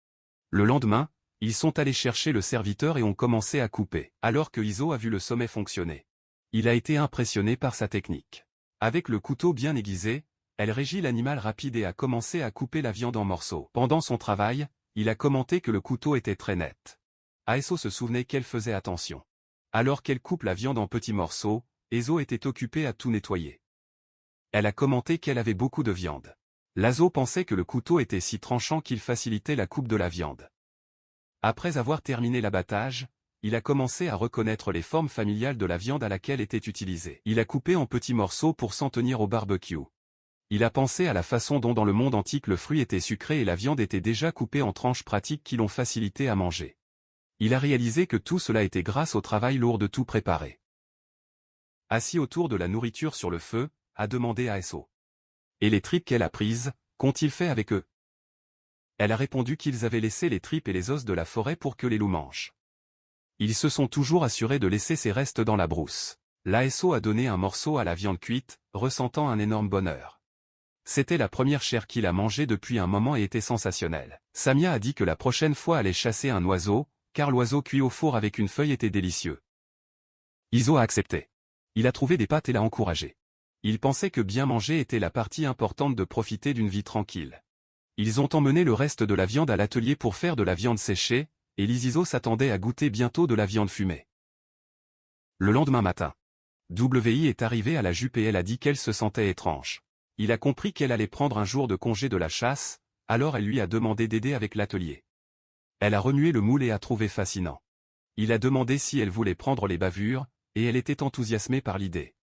S1: Le lendemain, ils sont allés chercher le serviteur et ont commencé à couper, alors que Iso a vu le sommet fonctionner. Il a été impressionné par sa technique. Avec le couteau bien aiguisé, elle régit l'animal rapide et a commencé à couper la viande en morceaux. Pendant son travail, il a commenté que le couteau était très net. ASO se souvenait qu'elle faisait attention. Alors qu'elle coupe la viande en petits morceaux, Iso était occupée à tout nettoyer. Elle a commenté qu'elle avait beaucoup de viande. L'ASO pensait que le couteau était si tranchant qu'il facilitait la coupe de la viande. Après avoir terminé l'abattage, il a commencé à reconnaître les formes familiales de la viande à laquelle était utilisée. Il a coupé en petits morceaux pour s'en tenir au barbecue. Il a pensé à la façon dont dans le monde antique le fruit était sucré et la viande était déjà coupée en tranches pratiques qui l'ont facilité à manger. Il a réalisé que tout cela était grâce au travail lourd de tout préparer. Assis autour de la nourriture sur le feu, a demandé ASO. Et les tripes qu'elle a prises, qu'ont-ils fait avec eux? Elle a répondu qu'ils avaient laissé les tripes et les os de la forêt pour que les loups mangent. Ils se sont toujours assurés de laisser ces restes dans la brousse. L'ASO a donné un morceau à la viande cuite, ressentant un énorme bonheur. C'était la première chair qu'il a mangée depuis un moment et était sensationnelle. Samia a dit que la prochaine fois allait chasser un oiseau, car l'oiseau cuit au four avec une feuille était délicieux. Iso a accepté. Il a trouvé des pâtes et l'a encouragé. Il pensait que bien manger était la partie importante de profiter d'une vie tranquille. Ils ont emmené le reste de la viande à l'atelier pour faire de la viande séchée, et Iso s'attendait à goûter bientôt de la viande fumée. Le lendemain matin, WI est arrivée à la jupe et elle a dit qu'elle se sentait étrange. Il a compris qu'elle allait prendre un jour de congé de la chasse, alors elle lui a demandé d'aider avec l'atelier. Elle a remué le moule et a trouvé fascinant. Il a demandé si elle voulait prendre les bavures, et elle était enthousiasmée par l'idée.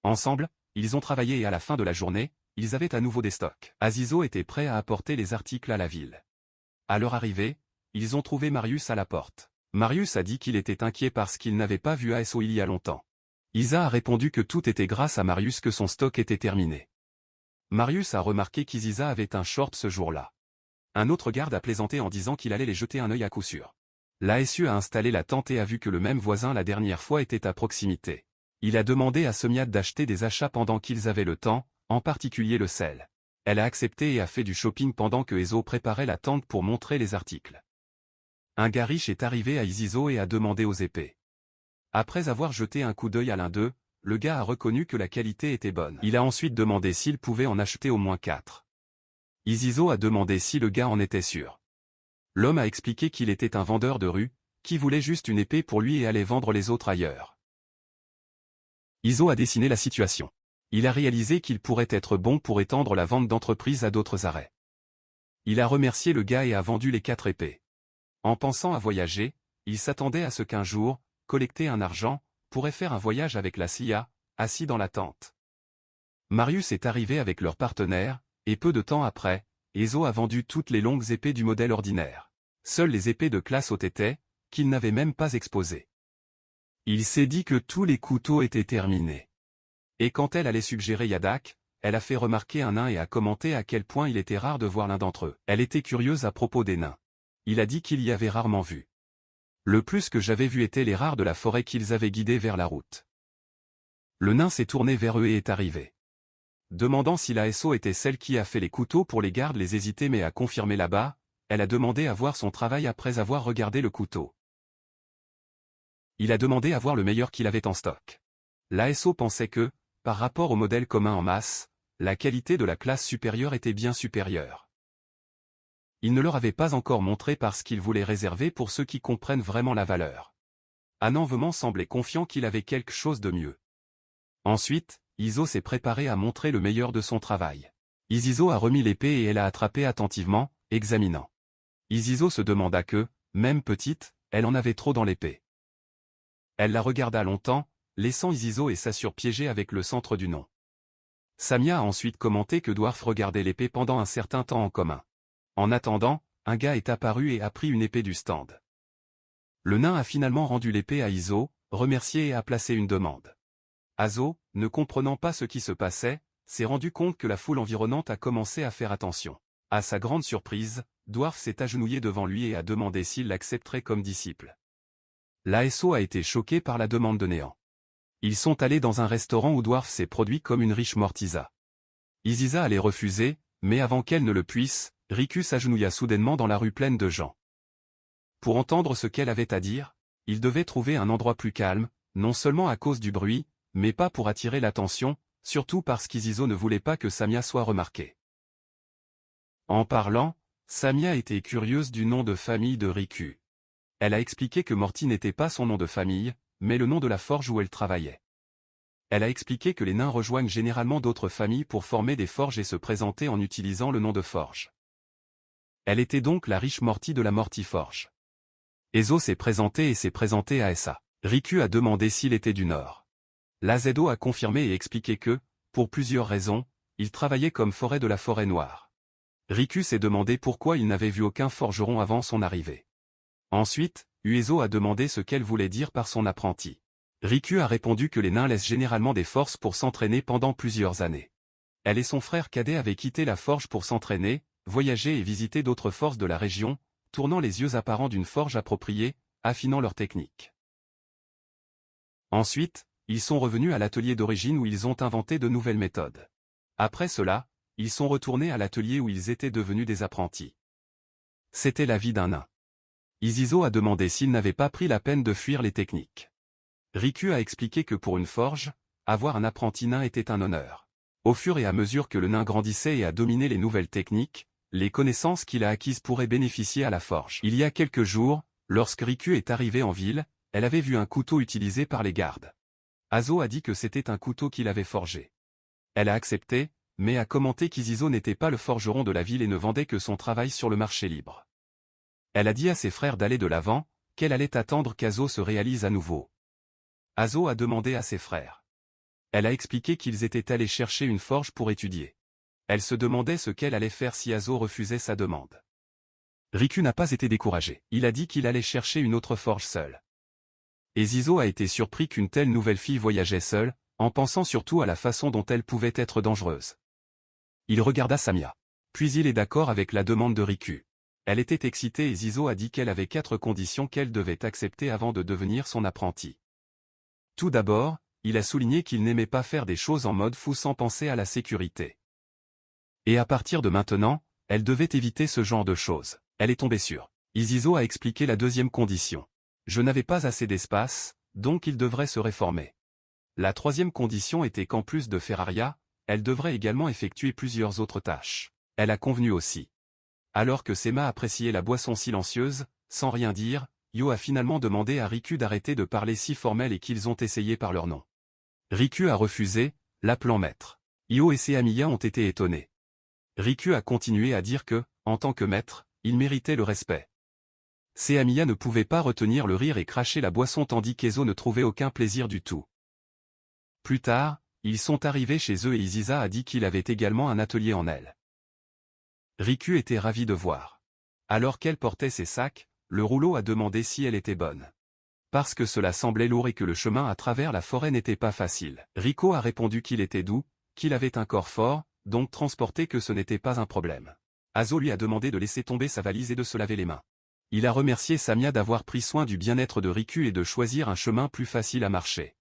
S1: Ensemble, ils ont travaillé et à la fin de la journée, ils avaient à nouveau des stocks. Azizo était prêt à apporter les articles à la ville. À leur arrivée, ils ont trouvé Marius à la porte. Marius a dit qu'il était inquiet parce qu'il n'avait pas vu ASO il y a longtemps. Isa a répondu que tout était grâce à Marius que son stock était terminé. Marius a remarqué qu'Iziza avait un short ce jour-là. Un autre garde a plaisanté en disant qu'il allait les jeter un œil à coup sûr. L'ASU a installé la tente et a vu que le même voisin la dernière fois était à proximité. Il a demandé à Somiad d'acheter des achats pendant qu'ils avaient le temps, en particulier le sel. Elle a accepté et a fait du shopping pendant que Ezo préparait la tente pour montrer les articles. Un gars riche est arrivé à Izizo et a demandé aux épées. Après avoir jeté un coup d'œil à l'un d'eux, le gars a reconnu que la qualité était bonne. Il a ensuite demandé s'il pouvait en acheter au moins 4. Izizo a demandé si le gars en était sûr. L'homme a expliqué qu'il était un vendeur de rue, qui voulait juste une épée pour lui et allait vendre les autres ailleurs. Izo a dessiné la situation. Il a réalisé qu'il pourrait être bon pour étendre la vente d'entreprise à d'autres arrêts. Il a remercié le gars et a vendu les 4 épées. En pensant à voyager, il s'attendait à ce qu'un jour, collecter un argent, pourrait faire un voyage avec la CIA, assis dans la tente. Marius est arrivé avec leur partenaire, et peu de temps après, Ezo a vendu toutes les longues épées du modèle ordinaire. Seules les épées de classe haute étaient, qu'il n'avait même pas exposées. Il s'est dit que tous les couteaux étaient terminés. Et quand elle allait suggérer Yadak, elle a fait remarquer un nain et a commenté à quel point il était rare de voir l'un d'entre eux. Elle était curieuse à propos des nains. Il a dit qu'il y avait rarement vu. Le plus que j'avais vu étaient les rares de la forêt qu'ils avaient guidés vers la route. Le nain s'est tourné vers eux et est arrivé. Demandant si la SO était celle qui a fait les couteaux pour les gardes, les hésitait mais a confirmé là-bas, elle a demandé à voir son travail après avoir regardé le couteau. Il a demandé à voir le meilleur qu'il avait en stock. L'ASO pensait que, par rapport au modèle commun en masse, la qualité de la classe supérieure était bien supérieure. Il ne leur avait pas encore montré parce qu'il voulait réserver pour ceux qui comprennent vraiment la valeur. Anenvement semblait confiant qu'il avait quelque chose de mieux. Ensuite, Iso s'est préparé à montrer le meilleur de son travail. Izizo a remis l'épée et elle a attrapé attentivement, examinant. Izizo se demanda que, même petite, elle en avait trop dans l'épée. Elle la regarda longtemps, laissant Izizo et s'assure piégée avec le centre du nom. Samia a ensuite commenté que Dwarf regardait l'épée pendant un certain temps en commun. En attendant, un gars est apparu et a pris une épée du stand. Le nain a finalement rendu l'épée à Izo, remercié et a placé une demande. Azo, ne comprenant pas ce qui se passait, s'est rendu compte que la foule environnante a commencé à faire attention. À sa grande surprise, Dwarf s'est agenouillé devant lui et a demandé s'il l'accepterait comme disciple. L'ASO a été choqué par la demande de Néant. Ils sont allés dans un restaurant où Dwarf s'est produit comme une riche Mortiza. Iziza allait refuser, mais avant qu'elle ne le puisse, Riku s'agenouilla soudainement dans la rue pleine de gens. Pour entendre ce qu'elle avait à dire, il devait trouver un endroit plus calme, non seulement à cause du bruit, mais pas pour attirer l'attention, surtout parce qu'Izizo ne voulait pas que Samia soit remarquée. En parlant, Samia était curieuse du nom de famille de Riku. Elle a expliqué que Morty n'était pas son nom de famille, mais le nom de la forge où elle travaillait. Elle a expliqué que les nains rejoignent généralement d'autres familles pour former des forges et se présenter en utilisant le nom de forge. Elle était donc la riche Morty de la Mortiforge. Ezo s'est présenté et s'est présenté à Essa. Riku a demandé s'il était du Nord. L'Azedo a confirmé et expliqué que, pour plusieurs raisons, il travaillait comme forêt de la forêt noire. Riku s'est demandé pourquoi il n'avait vu aucun forgeron avant son arrivée. Ensuite, Uezo a demandé ce qu'elle voulait dire par son apprenti. Riku a répondu que les nains laissent généralement des forces pour s'entraîner pendant plusieurs années. Elle et son frère cadet avaient quitté la forge pour s'entraîner, voyager et visiter d'autres forces de la région, tournant les yeux apparents d'une forge appropriée, affinant leur technique. Ensuite, ils sont revenus à l'atelier d'origine où ils ont inventé de nouvelles méthodes. Après cela, ils sont retournés à l'atelier où ils étaient devenus des apprentis. C'était la vie d'un nain. Izizo a demandé s'il n'avait pas pris la peine de fuir les techniques. Riku a expliqué que pour une forge, avoir un apprenti nain était un honneur. Au fur et à mesure que le nain grandissait et a dominé les nouvelles techniques, les connaissances qu'il a acquises pourraient bénéficier à la forge. Il y a quelques jours, lorsque Riku est arrivé en ville, elle avait vu un couteau utilisé par les gardes. Azo a dit que c'était un couteau qu'il avait forgé. Elle a accepté, mais a commenté qu'Izizo n'était pas le forgeron de la ville et ne vendait que son travail sur le marché libre. Elle a dit à ses frères d'aller de l'avant, qu'elle allait attendre qu'Azo se réalise à nouveau. Azo a demandé à ses frères. Elle a expliqué qu'ils étaient allés chercher une forge pour étudier. Elle se demandait ce qu'elle allait faire si Azo refusait sa demande. Riku n'a pas été découragé. Il a dit qu'il allait chercher une autre forge seule. Et Zizo a été surpris qu'une telle nouvelle fille voyageait seule, en pensant surtout à la façon dont elle pouvait être dangereuse. Il regarda Samia. Puis il est d'accord avec la demande de Riku. Elle était excitée et Zizo a dit qu'elle avait 4 conditions qu'elle devait accepter avant de devenir son apprenti. Tout d'abord, il a souligné qu'il n'aimait pas faire des choses en mode fou sans penser à la sécurité. Et à partir de maintenant, elle devait éviter ce genre de choses. Elle est tombée sur. Izizo a expliqué la deuxième condition. Je n'avais pas assez d'espace, donc il devrait se réformer. La troisième condition était qu'en plus de Ferraria, elle devrait également effectuer plusieurs autres tâches. Elle a convenu aussi. Alors que Sema appréciait la boisson silencieuse, sans rien dire, Yo a finalement demandé à Riku d'arrêter de parler si formel et qu'ils ont essayé par leur nom. Riku a refusé, l'appelant maître. Yo et Seamiya ont été étonnés. Riku a continué à dire que, en tant que maître, il méritait le respect. Seamiya ne pouvait pas retenir le rire et cracher la boisson tandis qu'Ezo ne trouvait aucun plaisir du tout. Plus tard, ils sont arrivés chez eux et Iziza a dit qu'il avait également un atelier en elle. Riku était ravi de voir. Alors qu'elle portait ses sacs, le rouleau a demandé si elle était bonne. Parce que cela semblait lourd et que le chemin à travers la forêt n'était pas facile. Riku a répondu qu'il était doux, qu'il avait un corps fort, donc transporter que ce n'était pas un problème. Azo lui a demandé de laisser tomber sa valise et de se laver les mains. Il a remercié Samia d'avoir pris soin du bien-être de Riku et de choisir un chemin plus facile à marcher.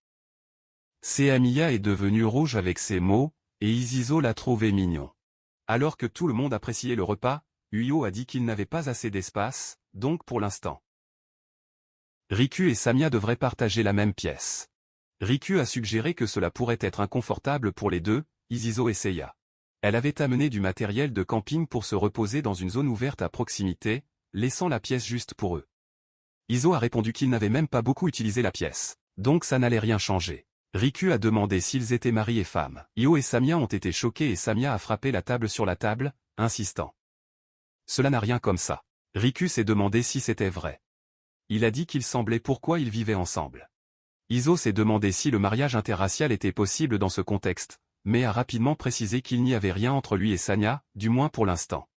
S1: Seamiya est devenu rouge avec ces mots, et Izizo l'a trouvé mignon. Alors que tout le monde appréciait le repas, Uyo a dit qu'il n'avait pas assez d'espace, donc pour l'instant. Riku et Samia devraient partager la même pièce. Riku a suggéré que cela pourrait être inconfortable pour les deux, Izizo et Seiya. Elle avait amené du matériel de camping pour se reposer dans une zone ouverte à proximité, laissant la pièce juste pour eux. Iso a répondu qu'il n'avait même pas beaucoup utilisé la pièce, donc ça n'allait rien changer. Riku a demandé s'ils étaient mari et femme. Io et Samia ont été choqués et Samia a frappé la table sur la table, insistant. Cela n'a rien comme ça. Riku s'est demandé si c'était vrai. Il a dit qu'il semblait pourquoi ils vivaient ensemble. Iso s'est demandé si le mariage interracial était possible dans ce contexte, mais a rapidement précisé qu'il n'y avait rien entre lui et Samia, du moins pour l'instant.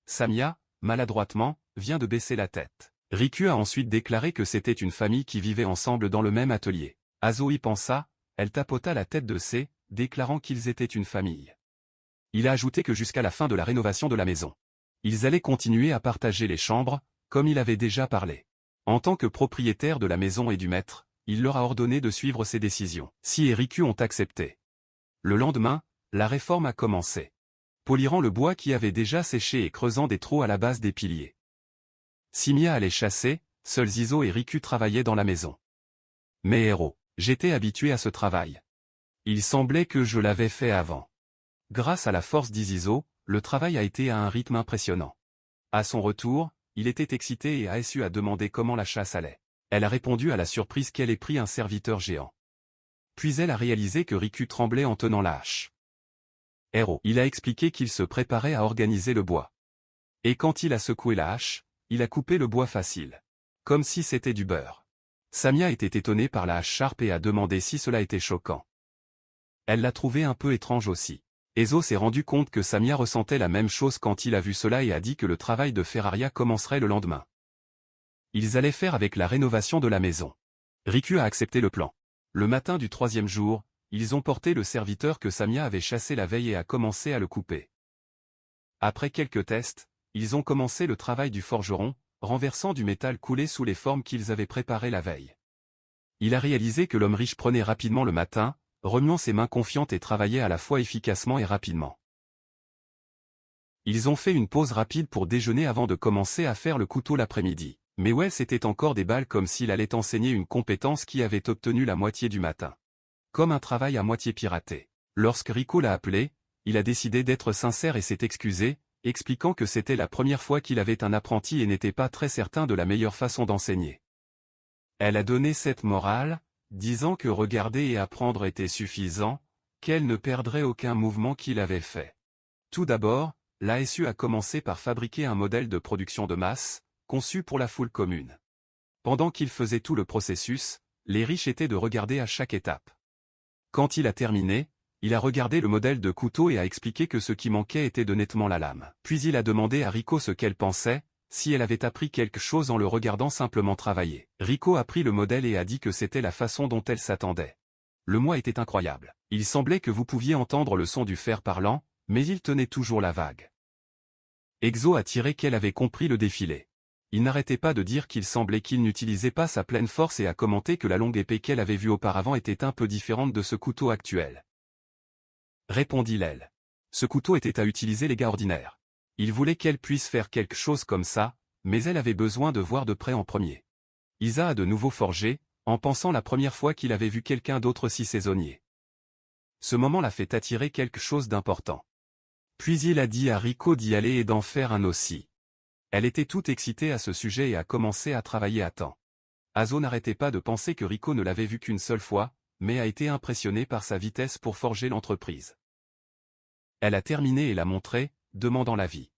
S1: Samia, maladroitement, vient de baisser la tête. Riku a ensuite déclaré que c'était une famille qui vivait ensemble dans le même atelier. Azo y pensa, elle tapota la tête de C, déclarant qu'ils étaient une famille. Il a ajouté que jusqu'à la fin de la rénovation de la maison, ils allaient continuer à partager les chambres, comme il avait déjà parlé. En tant que propriétaire de la maison et du maître, il leur a ordonné de suivre ses décisions. Si et Riku ont accepté. Le lendemain, la réforme a commencé. Polirant le bois qui avait déjà séché et creusant des trous à la base des piliers. Simia allait chasser, seuls Iso et Riku travaillaient dans la maison. Mais héros, j'étais habitué à ce travail. Il semblait que je l'avais fait avant. Grâce à la force d'Iso, le travail a été à un rythme impressionnant. À son retour, il était excité et Aesu a demandé comment la chasse allait. Elle a répondu à la surprise qu'elle ait pris un serviteur géant. Puis elle a réalisé que Riku tremblait en tenant la hache. Héros, il a expliqué qu'il se préparait à organiser le bois. Et quand il a secoué la hache, il a coupé le bois facile. Comme si c'était du beurre. Samia était étonnée par la hache Sharp et a demandé si cela était choquant. Elle l'a trouvé un peu étrange aussi. Ezo s'est rendu compte que Samia ressentait la même chose quand il a vu cela et a dit que le travail de Ferraria commencerait le lendemain. Ils allaient faire avec la rénovation de la maison. Riku a accepté le plan. Le matin du 3e jour, ils ont porté le serviteur que Samia avait chassé la veille et a commencé à le couper. Après quelques tests, ils ont commencé le travail du forgeron, renversant du métal coulé sous les formes qu'ils avaient préparées la veille. Il a réalisé que l'homme riche prenait rapidement le matin, remuant ses mains confiantes et travaillait à la fois efficacement et rapidement. Ils ont fait une pause rapide pour déjeuner avant de commencer à faire le couteau l'après-midi. Mais Wells était encore des balles comme s'il allait enseigner une compétence qui avait obtenu la moitié du matin. Comme un travail à moitié piraté. Lorsque Riku l'a appelé, il a décidé d'être sincère et s'est excusé, expliquant que c'était la première fois qu'il avait un apprenti et n'était pas très certain de la meilleure façon d'enseigner. Elle a donné cette morale, disant que regarder et apprendre était suffisant, qu'elle ne perdrait aucun mouvement qu'il avait fait. Tout d'abord, l'ASU a commencé par fabriquer un modèle de production de masse, conçu pour la foule commune. Pendant qu'il faisait tout le processus, les riches étaient de regarder à chaque étape. Quand il a terminé, il a regardé le modèle de couteau et a expliqué que ce qui manquait était de nettement la lame. Puis il a demandé à Rico ce qu'elle pensait, si elle avait appris quelque chose en le regardant simplement travailler. Rico a pris le modèle et a dit que c'était la façon dont elle s'attendait. Le moi était incroyable. Il semblait que vous pouviez entendre le son du fer parlant, mais il tenait toujours la vague. Exo a tiré qu'elle avait compris le défilé. Il n'arrêtait pas de dire qu'il semblait qu'il n'utilisait pas sa pleine force et a commenté que la longue épée qu'elle avait vue auparavant était un peu différente de ce couteau actuel. Répondit l'aile. Ce couteau était à utiliser les gars ordinaires. Il voulait qu'elle puisse faire quelque chose comme ça, mais elle avait besoin de voir de près en premier. Isa a de nouveau forgé, en pensant la première fois qu'il avait vu quelqu'un d'autre si saisonnier. Ce moment l'a fait attirer quelque chose d'important. Puis il a dit à Rico d'y aller et d'en faire un aussi. Elle était toute excitée à ce sujet et a commencé à travailler à temps. Azo n'arrêtait pas de penser que Rico ne l'avait vu qu'une seule fois, mais a été impressionné par sa vitesse pour forger l'entreprise. Elle a terminé et l'a montré, demandant l'avis.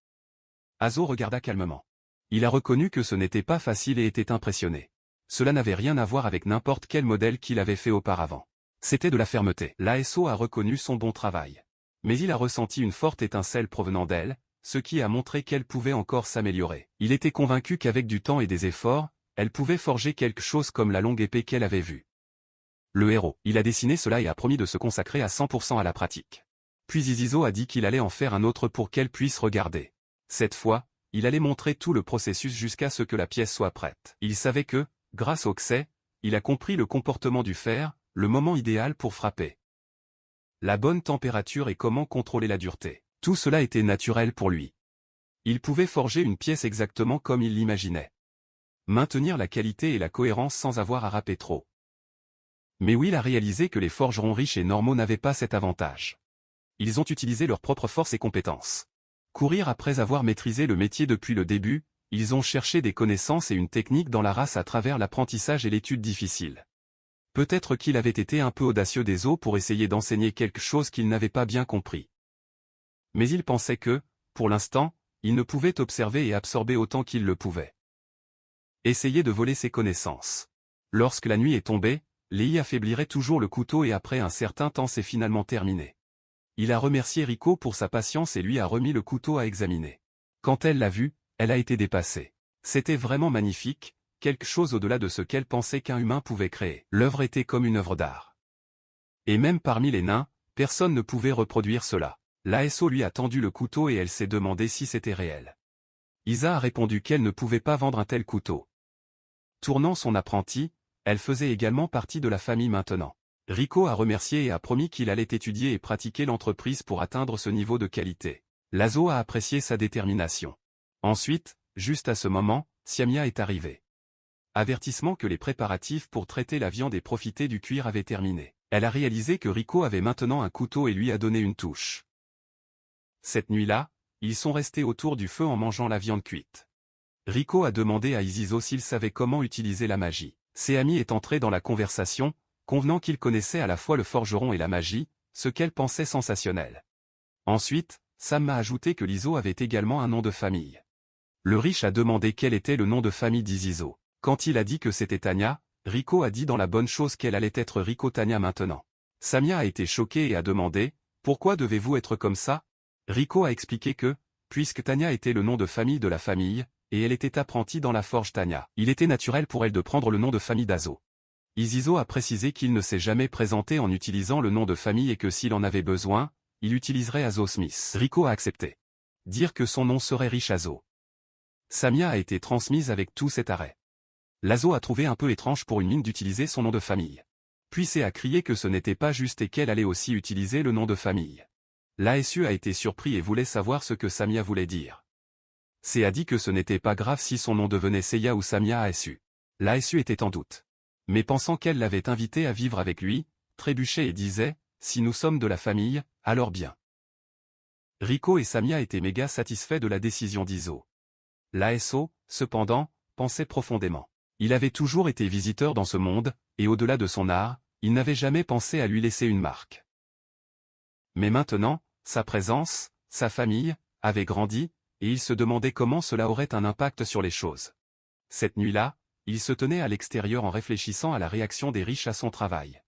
S1: Azo regarda calmement. Il a reconnu que ce n'était pas facile et était impressionné. Cela n'avait rien à voir avec n'importe quel modèle qu'il avait fait auparavant. C'était de la fermeté. L'ASO a reconnu son bon travail. Mais il a ressenti une forte étincelle provenant d'elle, ce qui a montré qu'elle pouvait encore s'améliorer. Il était convaincu qu'avec du temps et des efforts, elle pouvait forger quelque chose comme la longue épée qu'elle avait vue. Le héros, il a dessiné cela et a promis de se consacrer à 100% à la pratique. Puis Izizo a dit qu'il allait en faire un autre pour qu'elle puisse regarder. Cette fois, il allait montrer tout le processus jusqu'à ce que la pièce soit prête. Il savait que, grâce au Xé, il a compris le comportement du fer, le moment idéal pour frapper. La bonne température et comment contrôler la dureté. Tout cela était naturel pour lui. Il pouvait forger une pièce exactement comme il l'imaginait. Maintenir la qualité et la cohérence sans avoir à râper trop. Mais Will a réalisé que les forgerons riches et normaux n'avaient pas cet avantage. Ils ont utilisé leurs propres forces et compétences. Courir après avoir maîtrisé le métier depuis le début, ils ont cherché des connaissances et une technique dans la race à travers l'apprentissage et l'étude difficile. Peut-être qu'il avait été un peu audacieux des eaux pour essayer d'enseigner quelque chose qu'il n'avait pas bien compris. Mais il pensait que, pour l'instant, il ne pouvait observer et absorber autant qu'il le pouvait. Essayer de voler ses connaissances. Lorsque la nuit est tombée, Lei affaiblirait toujours le couteau et après un certain temps c'est finalement terminé. Il a remercié Rico pour sa patience et lui a remis le couteau à examiner. Quand elle l'a vu, elle a été dépassée. C'était vraiment magnifique, quelque chose au-delà de ce qu'elle pensait qu'un humain pouvait créer. L'œuvre était comme une œuvre d'art. Et même parmi les nains, personne ne pouvait reproduire cela. L'ASO lui a tendu le couteau et elle s'est demandé si c'était réel. Isa a répondu qu'elle ne pouvait pas vendre un tel couteau. Tournant son apprenti, elle faisait également partie de la famille maintenant. Rico a remercié et a promis qu'il allait étudier et pratiquer l'entreprise pour atteindre ce niveau de qualité. Lazo a apprécié sa détermination. Ensuite, juste à ce moment, Siamia est arrivée. Avertissement que les préparatifs pour traiter la viande et profiter du cuir avaient terminé. Elle a réalisé que Rico avait maintenant un couteau et lui a donné une touche. Cette nuit-là, ils sont restés autour du feu en mangeant la viande cuite. Rico a demandé à Izizo s'il savait comment utiliser la magie. Seami est entré dans la conversation, convenant qu'il connaissait à la fois le forgeron et la magie, ce qu'elle pensait sensationnel. Ensuite, Sam m'a ajouté que l'Izo avait également un nom de famille. Le riche a demandé quel était le nom de famille d'Izizo. Quand il a dit que c'était Tanya, Rico a dit dans la bonne chose qu'elle allait être Rico Tanya maintenant. Samia a été choquée et a demandé « Pourquoi devez-vous être comme ça ?» Rico a expliqué que, puisque Tanya était le nom de famille de la famille, et elle était apprentie dans la forge Tanya, il était naturel pour elle de prendre le nom de famille d'Azo. Izizo a précisé qu'il ne s'est jamais présenté en utilisant le nom de famille et que s'il en avait besoin, il utiliserait Azo Smith. Rico a accepté. Dire que son nom serait Rich Azo. Samia a été transmise avec tout cet arrêt. Lazo a trouvé un peu étrange pour une mine d'utiliser son nom de famille. Puis c'est a crié que ce n'était pas juste et qu'elle allait aussi utiliser le nom de famille. L'ASU a été surpris et voulait savoir ce que Samia voulait dire. C'est a dit que ce n'était pas grave si son nom devenait Seiya ou Samia ASU. L'ASU était en doute. Mais pensant qu'elle l'avait invité à vivre avec lui, trébuchait et disait « Si nous sommes de la famille, alors bien ». Rico et Samia étaient méga satisfaits de la décision d'Izo. L'ASO, cependant, pensait profondément. Il avait toujours été visiteur dans ce monde, et au-delà de son art, il n'avait jamais pensé à lui laisser une marque. Mais maintenant, sa présence, sa famille, avait grandi, et il se demandait comment cela aurait un impact sur les choses. Cette nuit-là, il se tenait à l'extérieur en réfléchissant à la réaction des riches à son travail.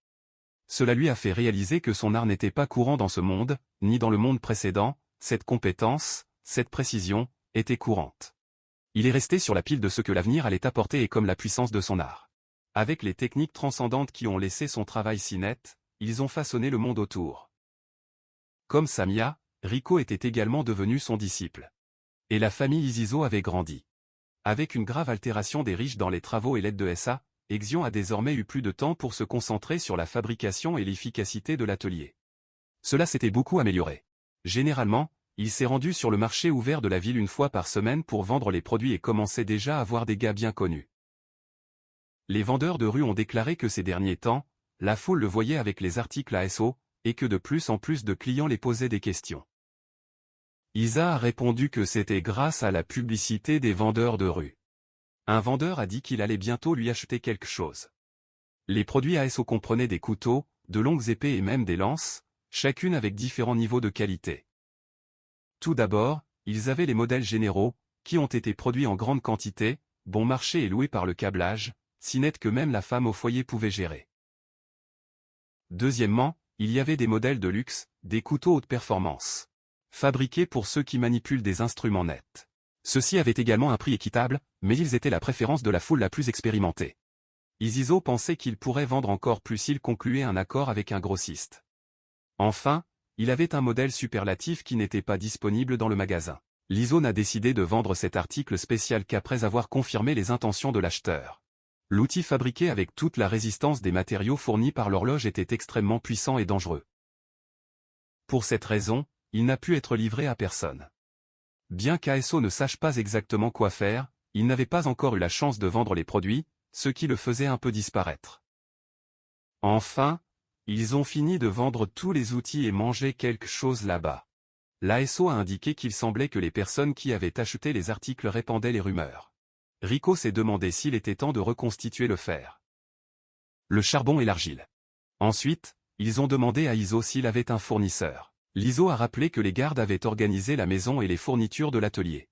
S1: Cela lui a fait réaliser que son art n'était pas courant dans ce monde, ni dans le monde précédent, cette compétence, cette précision, était courante. Il est resté sur la pile de ce que l'avenir allait apporter et comme la puissance de son art. Avec les techniques transcendantes qui ont laissé son travail si net, ils ont façonné le monde autour. Comme Samia, Rico était également devenu son disciple. Et la famille Izizo avait grandi. Avec une grave altération des riches dans les travaux et l'aide de SA, Exion a désormais eu plus de temps pour se concentrer sur la fabrication et l'efficacité de l'atelier. Cela s'était beaucoup amélioré. Généralement, il s'est rendu sur le marché ouvert de la ville une fois par semaine pour vendre les produits et commençait déjà à voir des gars bien connus. Les vendeurs de rue ont déclaré que ces derniers temps, la foule le voyait avec les articles ASO, et que de plus en plus de clients les posaient des questions. Isa a répondu que c'était grâce à la publicité des vendeurs de rue. Un vendeur a dit qu'il allait bientôt lui acheter quelque chose. Les produits ASO comprenaient des couteaux, de longues épées et même des lances, chacune avec différents niveaux de qualité. Tout d'abord, ils avaient les modèles généraux, qui ont été produits en grande quantité, bon marché et loués par le câblage, si net que même la femme au foyer pouvait gérer. Deuxièmement, il y avait des modèles de luxe, des couteaux haute performance. Fabriqués pour ceux qui manipulent des instruments nets. Ceux-ci avaient également un prix équitable, mais ils étaient la préférence de la foule la plus expérimentée. Izizo pensait qu'il pourrait vendre encore plus s'il concluait un accord avec un grossiste. Enfin, il avait un modèle superlatif qui n'était pas disponible dans le magasin. L'Izone a décidé de vendre cet article spécial qu'après avoir confirmé les intentions de l'acheteur. L'outil fabriqué avec toute la résistance des matériaux fournis par l'horloge était extrêmement puissant et dangereux. Pour cette raison, il n'a pu être livré à personne. Bien qu'ASO ne sache pas exactement quoi faire, il n'avait pas encore eu la chance de vendre les produits, ce qui le faisait un peu disparaître. Enfin, Ils ont fini de vendre tous les outils et mangé quelque chose là-bas. L'ASO a indiqué qu'il semblait que les personnes qui avaient acheté les articles répandaient les rumeurs. Rico s'est demandé s'il était temps de reconstituer le fer, le charbon et l'argile. Ensuite, ils ont demandé à Iso s'il avait un fournisseur. L'ISO a rappelé que les gardes avaient organisé la maison et les fournitures de l'atelier,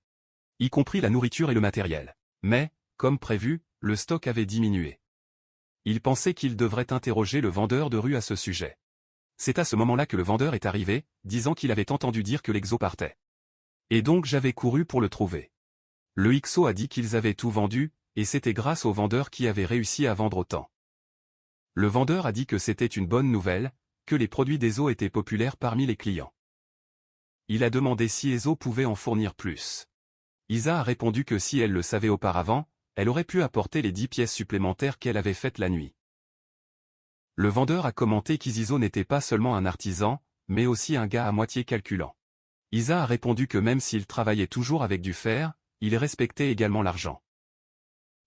S1: y compris la nourriture et le matériel. Mais, comme prévu, le stock avait diminué. Il pensait qu'il devrait interroger le vendeur de rue à ce sujet. C'est à ce moment-là que le vendeur est arrivé, disant qu'il avait entendu dire que l'Exo partait. Et donc j'avais couru pour le trouver. Le XO a dit qu'ils avaient tout vendu, et c'était grâce au vendeur qui avait réussi à vendre autant. Le vendeur a dit que c'était une bonne nouvelle, que les produits d'Ezo étaient populaires parmi les clients. Il a demandé si Ezo pouvait en fournir plus. Isa a répondu que si elle le savait auparavant, elle aurait pu apporter les 10 pièces supplémentaires qu'elle avait faites la nuit. Le vendeur a commenté qu'Izizo n'était pas seulement un artisan, mais aussi un gars à moitié calculant. Isa a répondu que même s'il travaillait toujours avec du fer, il respectait également l'argent.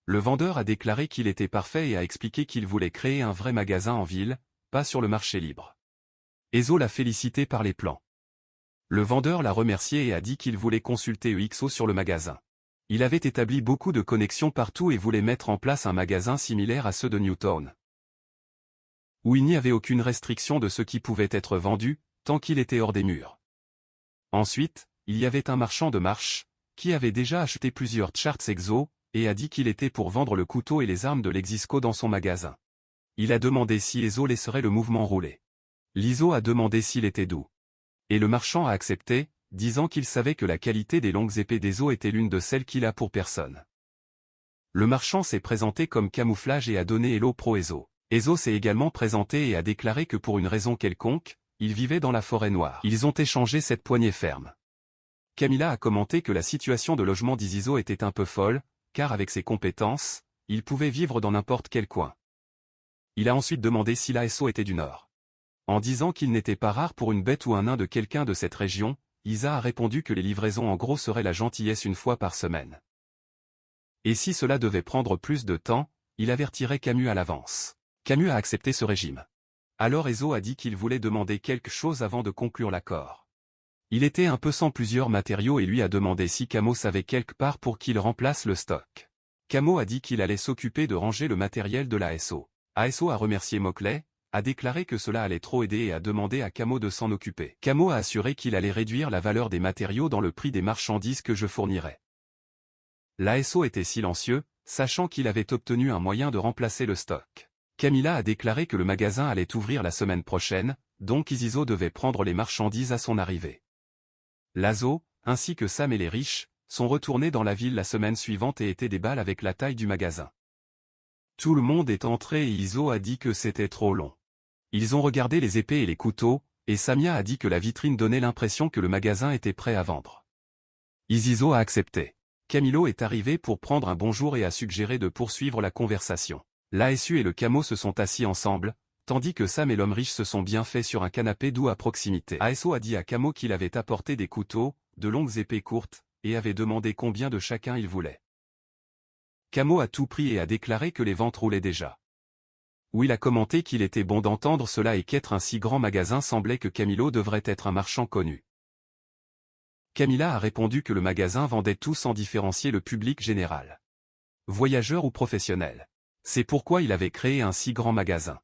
S1: Le vendeur a déclaré qu'il était parfait et a expliqué qu'il voulait créer un vrai magasin en ville, pas sur le marché libre. Ezo l'a félicité par les plans. Le vendeur l'a remercié et a dit qu'il voulait consulter EXO sur le magasin. Il avait établi beaucoup de connexions partout et voulait mettre en place un magasin similaire à ceux de Newtown, où il n'y avait aucune restriction de ce qui pouvait être vendu, tant qu'il était hors des murs. Ensuite, il y avait un marchand de marche, qui avait déjà acheté plusieurs charts Exo, et a dit qu'il était pour vendre le couteau et les armes de l'Exisco dans son magasin. Il a demandé si Ezo laisserait le mouvement rouler. L'ISO a demandé s'il était doux. Et le marchand a accepté, disant qu'il savait que la qualité des longues épées d'Ezo était l'une de celles qu'il a pour personne. Le marchand s'est présenté comme camouflage et a donné Hello Pro Ezo. Ezo s'est également présenté et a déclaré que pour une raison quelconque, il vivait dans la forêt noire. Ils ont échangé cette poignée ferme. Camilla a commenté que la situation de logement d'Izizo était un peu folle, car avec ses compétences, il pouvait vivre dans n'importe quel coin. Il a ensuite demandé si l'ASO était du Nord. En disant qu'il n'était pas rare pour une bête ou un nain de quelqu'un de cette région, Isa a répondu que les livraisons en gros seraient la gentillesse une fois par semaine. Et si cela devait prendre plus de temps, il avertirait Camus à l'avance. Camus a accepté ce régime. Alors Ezo a dit qu'il voulait demander quelque chose avant de conclure l'accord. Il était un peu sans plusieurs matériaux et lui a demandé si Camo savait quelque part pour qu'il remplace le stock. Camo a dit qu'il allait s'occuper de ranger le matériel de l'ASO. ASO a remercié Moclay, a déclaré que cela allait trop aider et a demandé à Camo de s'en occuper. Camo a assuré qu'il allait réduire la valeur des matériaux dans le prix des marchandises que je fournirais. L'ASO était silencieux, sachant qu'il avait obtenu un moyen de remplacer le stock. Camilla a déclaré que le magasin allait ouvrir la semaine prochaine, donc Izizo devait prendre les marchandises à son arrivée. Lazo, ainsi que Sam et les riches, sont retournés dans la ville la semaine suivante et étaient des balles avec la taille du magasin. Tout le monde est entré et Izo a dit que c'était trop long. Ils ont regardé les épées et les couteaux, et Samia a dit que la vitrine donnait l'impression que le magasin était prêt à vendre. Izizo a accepté. Camilo est arrivé pour prendre un bonjour et a suggéré de poursuivre la conversation. L'ASU et le Camo se sont assis ensemble, tandis que Sam et l'homme riche se sont bien faits sur un canapé doux à proximité. ASO a dit à Camo qu'il avait apporté des couteaux, de longues épées courtes, et avait demandé combien de chacun il voulait. Camo a tout pris et a déclaré que les ventes roulaient déjà. Où il a commenté qu'il était bon d'entendre cela et qu'être un si grand magasin semblait que Camilo devrait être un marchand connu. Camilla a répondu que le magasin vendait tout sans différencier le public général, voyageurs ou professionnels. C'est pourquoi il avait créé un si grand magasin.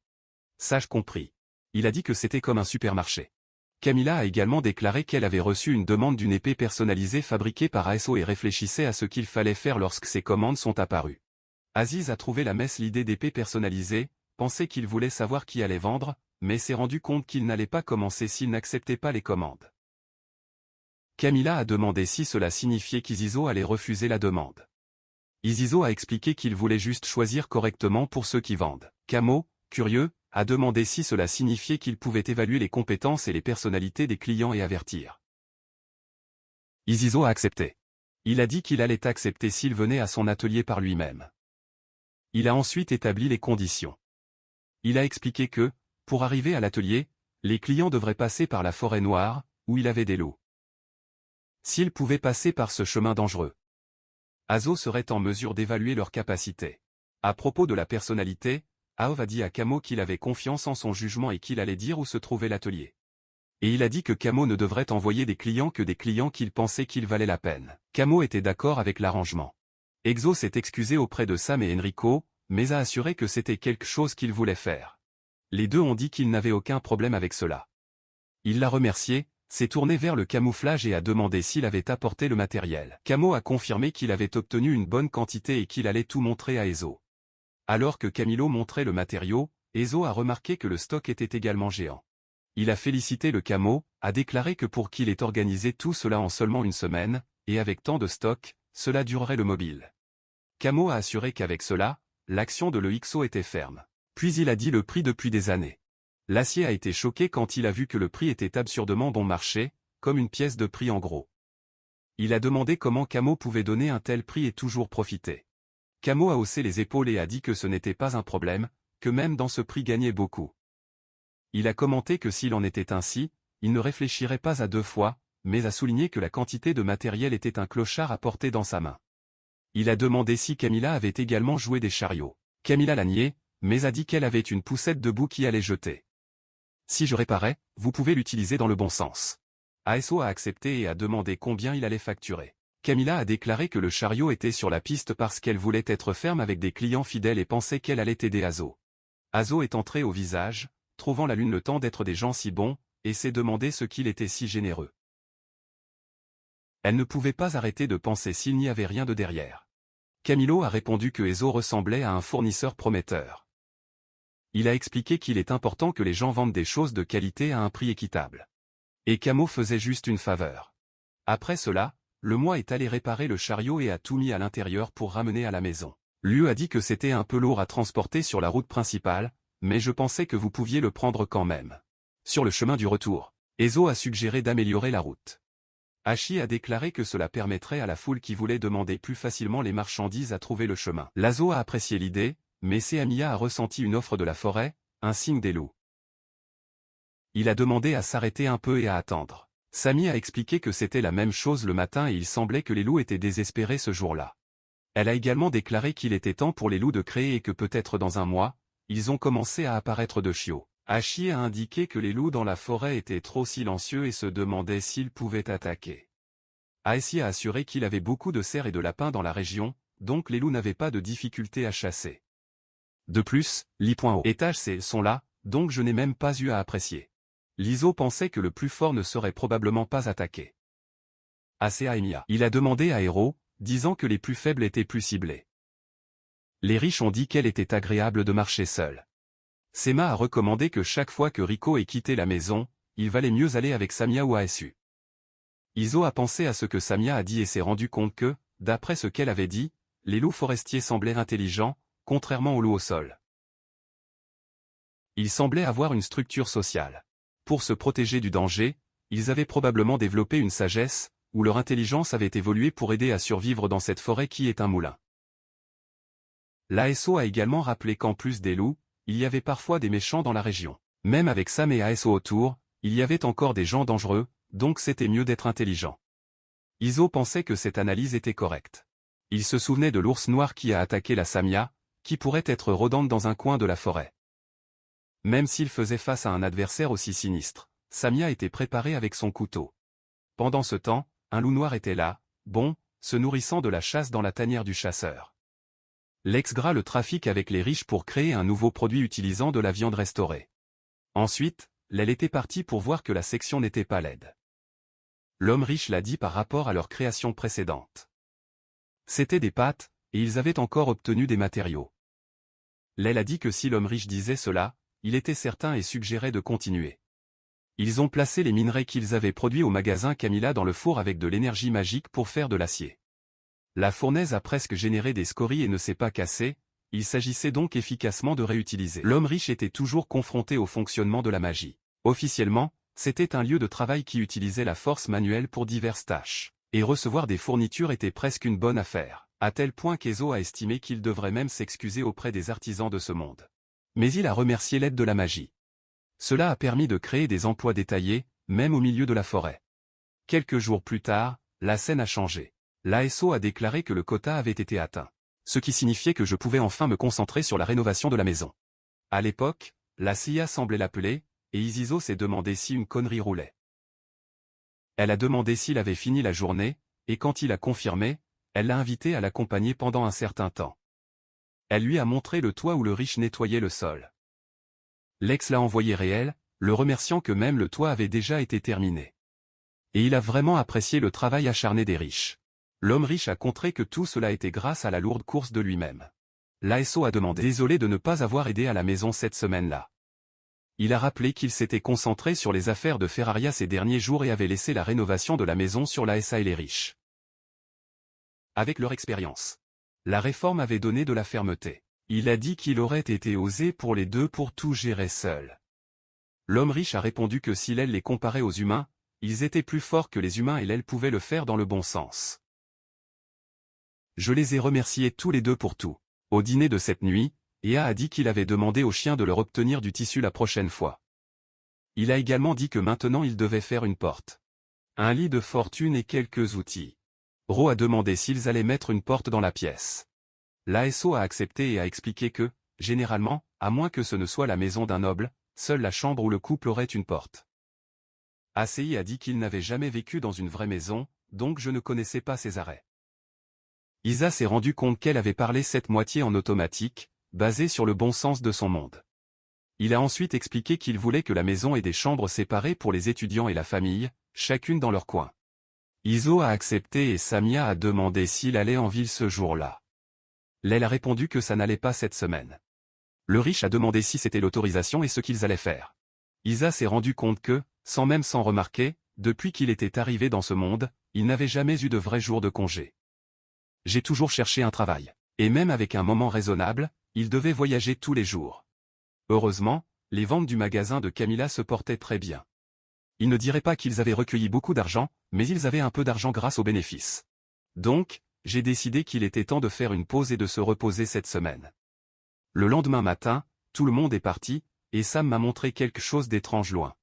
S1: Sage compris. Il a dit que c'était comme un supermarché. Camilla a également déclaré qu'elle avait reçu une demande d'une épée personnalisée fabriquée par ASO et réfléchissait à ce qu'il fallait faire lorsque ces commandes sont apparues. Aziz a trouvé la messe l'idée d'épée personnalisée, pensait qu'il voulait savoir qui allait vendre, mais s'est rendu compte qu'il n'allait pas commencer s'il n'acceptait pas les commandes. Camilla a demandé si cela signifiait qu'Izizo allait refuser la demande. Izizo a expliqué qu'il voulait juste choisir correctement pour ceux qui vendent. Camo, curieux, a demandé si cela signifiait qu'il pouvait évaluer les compétences et les personnalités des clients et avertir. Izizo a accepté. Il a dit qu'il allait accepter s'il venait à son atelier par lui-même. Il a ensuite établi les conditions. Il a expliqué que, pour arriver à l'atelier, les clients devraient passer par la forêt noire, où il avait des loups. S'ils pouvaient passer par ce chemin dangereux, Azo serait en mesure d'évaluer leurs capacités. À propos de la personnalité, Aov a dit à Kamo qu'il avait confiance en son jugement et qu'il allait dire où se trouvait l'atelier. Et il a dit que Kamo ne devrait envoyer des clients que des clients qu'il pensait qu'ils valaient la peine. Kamo était d'accord avec l'arrangement. Exo s'est excusé auprès de Sam et Enrico, mais a assuré que c'était quelque chose qu'il voulait faire. Les deux ont dit qu'ils n'avaient aucun problème avec cela. Il l'a remercié, s'est tourné vers le camouflage et a demandé s'il avait apporté le matériel. Camo a confirmé qu'il avait obtenu une bonne quantité et qu'il allait tout montrer à Ezo. Alors que Camilo montrait le matériau, Ezo a remarqué que le stock était également géant. Il a félicité le Camo, a déclaré que pour qu'il ait organisé tout cela en seulement une semaine, et avec tant de stock, cela durerait le mobile. Camo a assuré qu'avec cela, l'action de l'EXO était ferme. Puis il a dit le prix depuis des années. L'acier a été choqué quand il a vu que le prix était absurdement bon marché, comme une pièce de prix en gros. Il a demandé comment Camo pouvait donner un tel prix et toujours profiter. Camo a haussé les épaules et a dit que ce n'était pas un problème, que même dans ce prix gagnait beaucoup. Il a commenté que s'il en était ainsi, il ne réfléchirait pas à deux fois, mais a souligné que la quantité de matériel était un clochard à porter dans sa main. Il a demandé si Camilla avait également joué des chariots. Camilla l'a nié, mais a dit qu'elle avait une poussette debout qui allait jeter. Si je réparais, vous pouvez l'utiliser dans le bon sens. ASO a accepté et a demandé combien il allait facturer. Camilla a déclaré que le chariot était sur la piste parce qu'elle voulait être ferme avec des clients fidèles et pensait qu'elle allait aider Azo. Azo est entré au visage, trouvant la lune le temps d'être des gens si bons, et s'est demandé ce qu'il était si généreux. Elle ne pouvait pas arrêter de penser s'il n'y avait rien de derrière. Camilo a répondu que Ezo ressemblait à un fournisseur prometteur. Il a expliqué qu'il est important que les gens vendent des choses de qualité à un prix équitable. Et Camo faisait juste une faveur. Après cela, le moi est allé réparer le chariot et a tout mis à l'intérieur pour ramener à la maison. Lui a dit que c'était un peu lourd à transporter sur la route principale, mais je pensais que vous pouviez le prendre quand même. Sur le chemin du retour, Ezo a suggéré d'améliorer la route. Hachi a déclaré que cela permettrait à la foule qui voulait demander plus facilement les marchandises à trouver le chemin. Lazo a apprécié l'idée, mais Seamiya a ressenti une offre de la forêt, un signe des loups. Il a demandé à s'arrêter un peu et à attendre. Sami a expliqué que c'était la même chose le matin et il semblait que les loups étaient désespérés ce jour-là. Elle a également déclaré qu'il était temps pour les loups de créer et que peut-être dans un mois, ils ont commencé à apparaître de chiots. Hachi a indiqué que les loups dans la forêt étaient trop silencieux et se demandait s'ils pouvaient attaquer. Aesi a assuré qu'il avait beaucoup de cerfs et de lapins dans la région, donc les loups n'avaient pas de difficulté à chasser. De plus, les étages sont là, donc je n'ai même pas eu à apprécier. Lizo pensait que le plus fort ne serait probablement pas attaqué. Aseaemia. Il a demandé à Hero, disant que les plus faibles étaient plus ciblés. Les riches ont dit qu'elle était agréable de marcher seule. Sema a recommandé que chaque fois que Rico ait quitté la maison, il valait mieux aller avec Samia ou Aesu. Izo a pensé à ce que Samia a dit et s'est rendu compte que, d'après ce qu'elle avait dit, les loups forestiers semblaient intelligents, contrairement aux loups au sol. Ils semblaient avoir une structure sociale. Pour se protéger du danger, ils avaient probablement développé une sagesse, ou leur intelligence avait évolué pour aider à survivre dans cette forêt qui est un moulin. L'ASO a également rappelé qu'en plus des loups, il y avait parfois des méchants dans la région. Même avec Sam et ASO autour, il y avait encore des gens dangereux, donc c'était mieux d'être intelligent. Izo pensait que cette analyse était correcte. Il se souvenait de l'ours noir qui a attaqué la Samia, qui pourrait être rôdante dans un coin de la forêt. Même s'il faisait face à un adversaire aussi sinistre, Samia était préparé avec son couteau. Pendant ce temps, un loup noir était là, bon, se nourrissant de la chasse dans la tanière du chasseur. L'ex-gras le trafic avec les riches pour créer un nouveau produit utilisant de la viande restaurée. Ensuite, l'aile était partie pour voir que la section n'était pas laide. L'homme riche l'a dit par rapport à leur création précédente. C'était des pâtes, et ils avaient encore obtenu des matériaux. L'aile a dit que si l'homme riche disait cela, il était certain et suggérait de continuer. Ils ont placé les minerais qu'ils avaient produits au magasin Camilla dans le four avec de l'énergie magique pour faire de l'acier. La fournaise a presque généré des scories et ne s'est pas cassée, il s'agissait donc efficacement de réutiliser. L'homme riche était toujours confronté au fonctionnement de la magie. Officiellement, c'était un lieu de travail qui utilisait la force manuelle pour diverses tâches. Et recevoir des fournitures était presque une bonne affaire, à tel point qu'Ezo a estimé qu'il devrait même s'excuser auprès des artisans de ce monde. Mais il a remercié l'aide de la magie. Cela a permis de créer des emplois détaillés, même au milieu de la forêt. Quelques jours plus tard, la scène a changé. L'ASO a déclaré que le quota avait été atteint. Ce qui signifiait que je pouvais enfin me concentrer sur la rénovation de la maison. À l'époque, la CIA semblait l'appeler, et Izizo s'est demandé si une connerie roulait. Elle a demandé s'il avait fini la journée, et quand il a confirmé, elle l'a invité à l'accompagner pendant un certain temps. Elle lui a montré le toit où le riche nettoyait le sol. L'ex l'a envoyé réel, le remerciant que même le toit avait déjà été terminé. Et il a vraiment apprécié le travail acharné des riches. L'homme riche a contré que tout cela était grâce à la lourde course de lui-même. L'ASO a demandé désolé de ne pas avoir aidé à la maison cette semaine-là. Il a rappelé qu'il s'était concentré sur les affaires de Ferraria ces derniers jours et avait laissé la rénovation de la maison sur la SA et les riches. Avec leur expérience, la réforme avait donné de la fermeté. Il a dit qu'il aurait été osé pour les deux pour tout gérer seul. L'homme riche a répondu que si l'aile les comparait aux humains, ils étaient plus forts que les humains et l'aile pouvait le faire dans le bon sens. Je les ai remerciés tous les deux pour tout. Au dîner de cette nuit, Ea a dit qu'il avait demandé au chien de leur obtenir du tissu la prochaine fois. Il a également dit que maintenant il devait faire une porte. Un lit de fortune et quelques outils. Ro a demandé s'ils allaient mettre une porte dans la pièce. L'ASO a accepté et a expliqué que, généralement, à moins que ce ne soit la maison d'un noble, seule la chambre où le couple aurait une porte. ACI a dit qu'il n'avait jamais vécu dans une vraie maison, donc je ne connaissais pas ses arrêts. Isa s'est rendu compte qu'elle avait parlé cette moitié en automatique, basée sur le bon sens de son monde. Il a ensuite expliqué qu'il voulait que la maison ait des chambres séparées pour les étudiants et la famille, chacune dans leur coin. Iso a accepté et Samia a demandé s'il allait en ville ce jour-là. Lel a répondu que ça n'allait pas cette semaine. Le riche a demandé si c'était l'autorisation et ce qu'ils allaient faire. Isa s'est rendu compte que, sans même s'en remarquer, depuis qu'il était arrivé dans ce monde, il n'avait jamais eu de vrai jour de congé. J'ai toujours cherché un travail. Et même avec un moment raisonnable, il devait voyager tous les jours. Heureusement, les ventes du magasin de Camilla se portaient très bien. Ils ne diraient pas qu'ils avaient recueilli beaucoup d'argent, mais ils avaient un peu d'argent grâce aux bénéfices. Donc, j'ai décidé qu'il était temps de faire une pause et de se reposer cette semaine. Le lendemain matin, tout le monde est parti, et Sam m'a montré quelque chose d'étrange loin.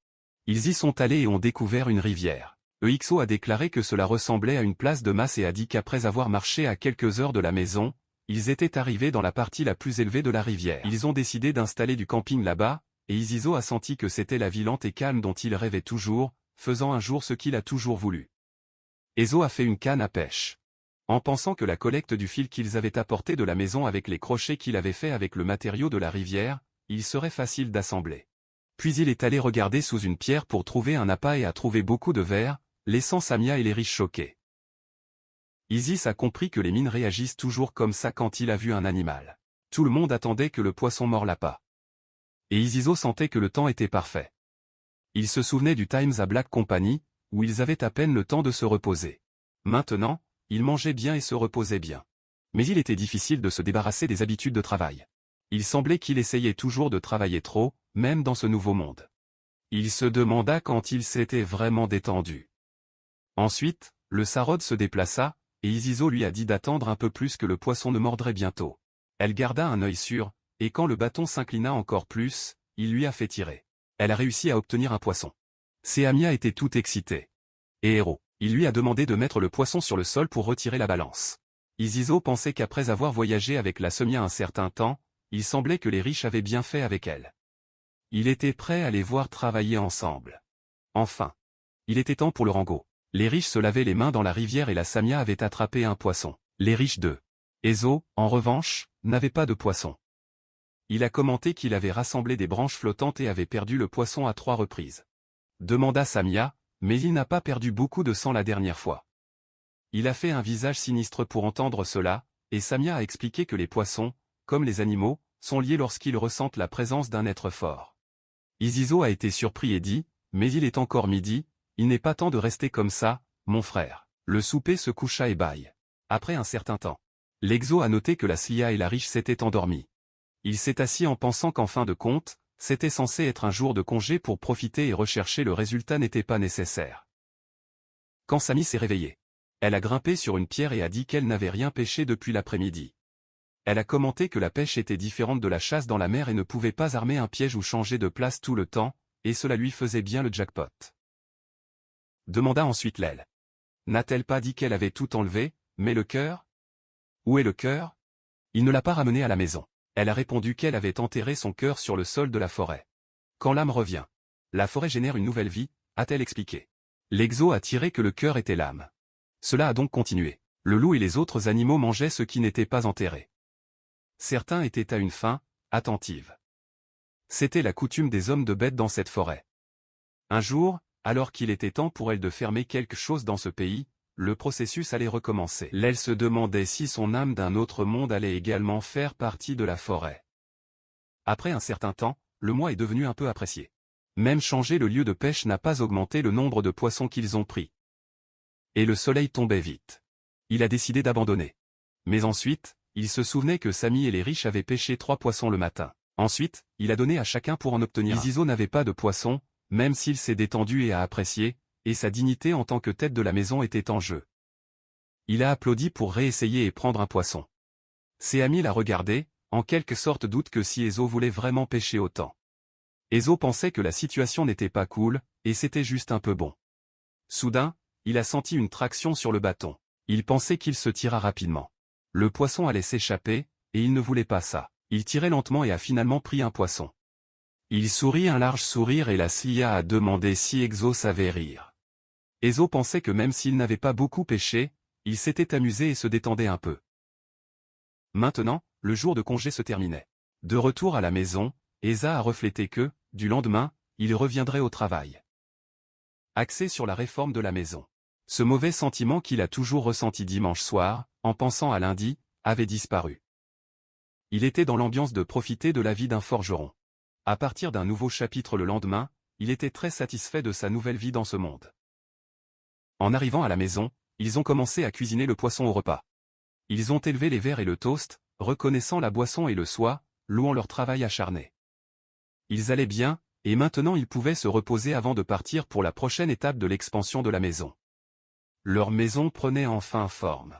S1: Ils y sont allés et ont découvert une rivière. EXO a déclaré que cela ressemblait à une place de masse et a dit qu'après avoir marché à quelques heures de la maison, ils étaient arrivés dans la partie la plus élevée de la rivière. Ils ont décidé d'installer du camping là-bas, et Izizo a senti que c'était la vie lente et calme dont il rêvait toujours, faisant un jour ce qu'il a toujours voulu. Ezo a fait une canne à pêche. En pensant que la collecte du fil qu'ils avaient apporté de la maison avec les crochets qu'il avait fait avec le matériau de la rivière, il serait facile d'assembler. Puis il est allé regarder sous une pierre pour trouver un appât et a trouvé beaucoup de verre, laissant Samia et les riches choqués. Isis a compris que les mines réagissent toujours comme ça quand il a vu un animal. Tout le monde attendait que le poisson mord l'appât. Et Isizo sentait que le temps était parfait. Il se souvenait du Times à Black Company, où ils avaient à peine le temps de se reposer. Maintenant, il mangeait bien et se reposait bien. Mais il était difficile de se débarrasser des habitudes de travail. Il semblait qu'il essayait toujours de travailler trop, même dans ce nouveau monde. Il se demanda quand il s'était vraiment détendu. Ensuite, le Sarod se déplaça, et Isizo lui a dit d'attendre un peu plus que le poisson ne mordrait bientôt. Elle garda un œil sûr, et quand le bâton s'inclina encore plus, il lui a fait tirer. Elle a réussi à obtenir un poisson. Seamia était tout excitée. Et héros, il lui a demandé de mettre le poisson sur le sol pour retirer la balance. Isizo pensait qu'après avoir voyagé avec la Semia un certain temps, il semblait que les riches avaient bien fait avec elle. Il était prêt à les voir travailler ensemble. Enfin. Il était temps pour le rango. Les riches se lavaient les mains dans la rivière et la Samia avait attrapé un poisson. Les riches de Ezo, en revanche, n'avaient pas de poisson. Il a commenté qu'il avait rassemblé des branches flottantes et avait perdu le poisson à 3 reprises. Demanda Samia, mais il n'a pas perdu beaucoup de sang la dernière fois. Il a fait un visage sinistre pour entendre cela, et Samia a expliqué que les poissons, comme les animaux, sont liés lorsqu'ils ressentent la présence d'un être fort. Isizo a été surpris et dit, mais il est encore midi, il n'est pas temps de rester comme ça, mon frère. Le souper se coucha et bâille. Après un certain temps. L'exo a noté que la CIA et la riche s'étaient endormis. Il s'est assis en pensant qu'en fin de compte, c'était censé être un jour de congé pour profiter et rechercher le résultat n'était pas nécessaire. Quand Sami s'est réveillée. Elle a grimpé sur une pierre et a dit qu'elle n'avait rien pêché depuis l'après-midi. Elle a commenté que la pêche était différente de la chasse dans la mer et ne pouvait pas armer un piège ou changer de place tout le temps, et cela lui faisait bien le jackpot. Demanda ensuite Lel. N'a-t-elle pas dit qu'elle avait tout enlevé, mais le cœur? Où est le cœur? Il ne l'a pas ramené à la maison. Elle a répondu qu'elle avait enterré son cœur sur le sol de la forêt. Quand l'âme revient, la forêt génère une nouvelle vie, a-t-elle expliqué. L'Exo a tiré que le cœur était l'âme. Cela a donc continué. Le loup et les autres animaux mangeaient ce qui n'était pas enterré. Certains étaient à une faim, attentive. C'était la coutume des hommes de bêtes dans cette forêt. Un jour, alors qu'il était temps pour elle de fermer quelque chose dans ce pays, le processus allait recommencer. Elle se demandait si son âme d'un autre monde allait également faire partie de la forêt. Après un certain temps, le mois est devenu un peu apprécié. Même changer le lieu de pêche n'a pas augmenté le nombre de poissons qu'ils ont pris. Et le soleil tombait vite. Il a décidé d'abandonner. Mais ensuite, il se souvenait que Samy et les riches avaient pêché 3 poissons le matin. Ensuite, il a donné à chacun pour en obtenir un. Zizo n'avait pas de poisson, même s'il s'est détendu et a apprécié, et sa dignité en tant que tête de la maison était en jeu. Il a applaudi pour réessayer et prendre un poisson. Ses amis l'a regardé, en quelque sorte doutent que si Ezo voulait vraiment pêcher autant. Ezo pensait que la situation n'était pas cool, et c'était juste un peu bon. Soudain, il a senti une traction sur le bâton. Il pensait qu'il se tira rapidement. Le poisson allait s'échapper, et il ne voulait pas ça. Il tirait lentement et a finalement pris un poisson. Il sourit un large sourire et la Sia a demandé si Exo savait rire. Ezo pensait que même s'il n'avait pas beaucoup pêché, il s'était amusé et se détendait un peu. Maintenant, le jour de congé se terminait. De retour à la maison, Eza a reflété que, du lendemain, il reviendrait au travail. Axé sur la réforme de la maison. Ce mauvais sentiment qu'il a toujours ressenti dimanche soir, en pensant à lundi, avait disparu. Il était dans l'ambiance de profiter de la vie d'un forgeron. À partir d'un nouveau chapitre le lendemain, il était très satisfait de sa nouvelle vie dans ce monde. En arrivant à la maison, ils ont commencé à cuisiner le poisson au repas. Ils ont élevé les verres et le toast, reconnaissant la boisson et le soie, louant leur travail acharné. Ils allaient bien, et maintenant ils pouvaient se reposer avant de partir pour la prochaine étape de l'expansion de la maison. Leur maison prenait enfin forme.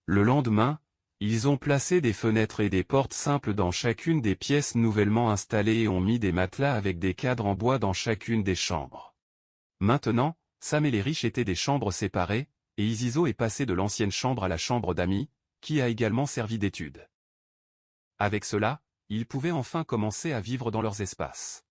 S1: Le lendemain, ils ont placé des fenêtres et des portes simples dans chacune des pièces nouvellement installées et ont mis des matelas avec des cadres en bois dans chacune des chambres. Maintenant, Sam et les riches étaient des chambres séparées, et Izizo est passé de l'ancienne chambre à la chambre d'amis, qui a également servi d'étude. Avec cela, ils pouvaient enfin commencer à vivre dans leurs espaces.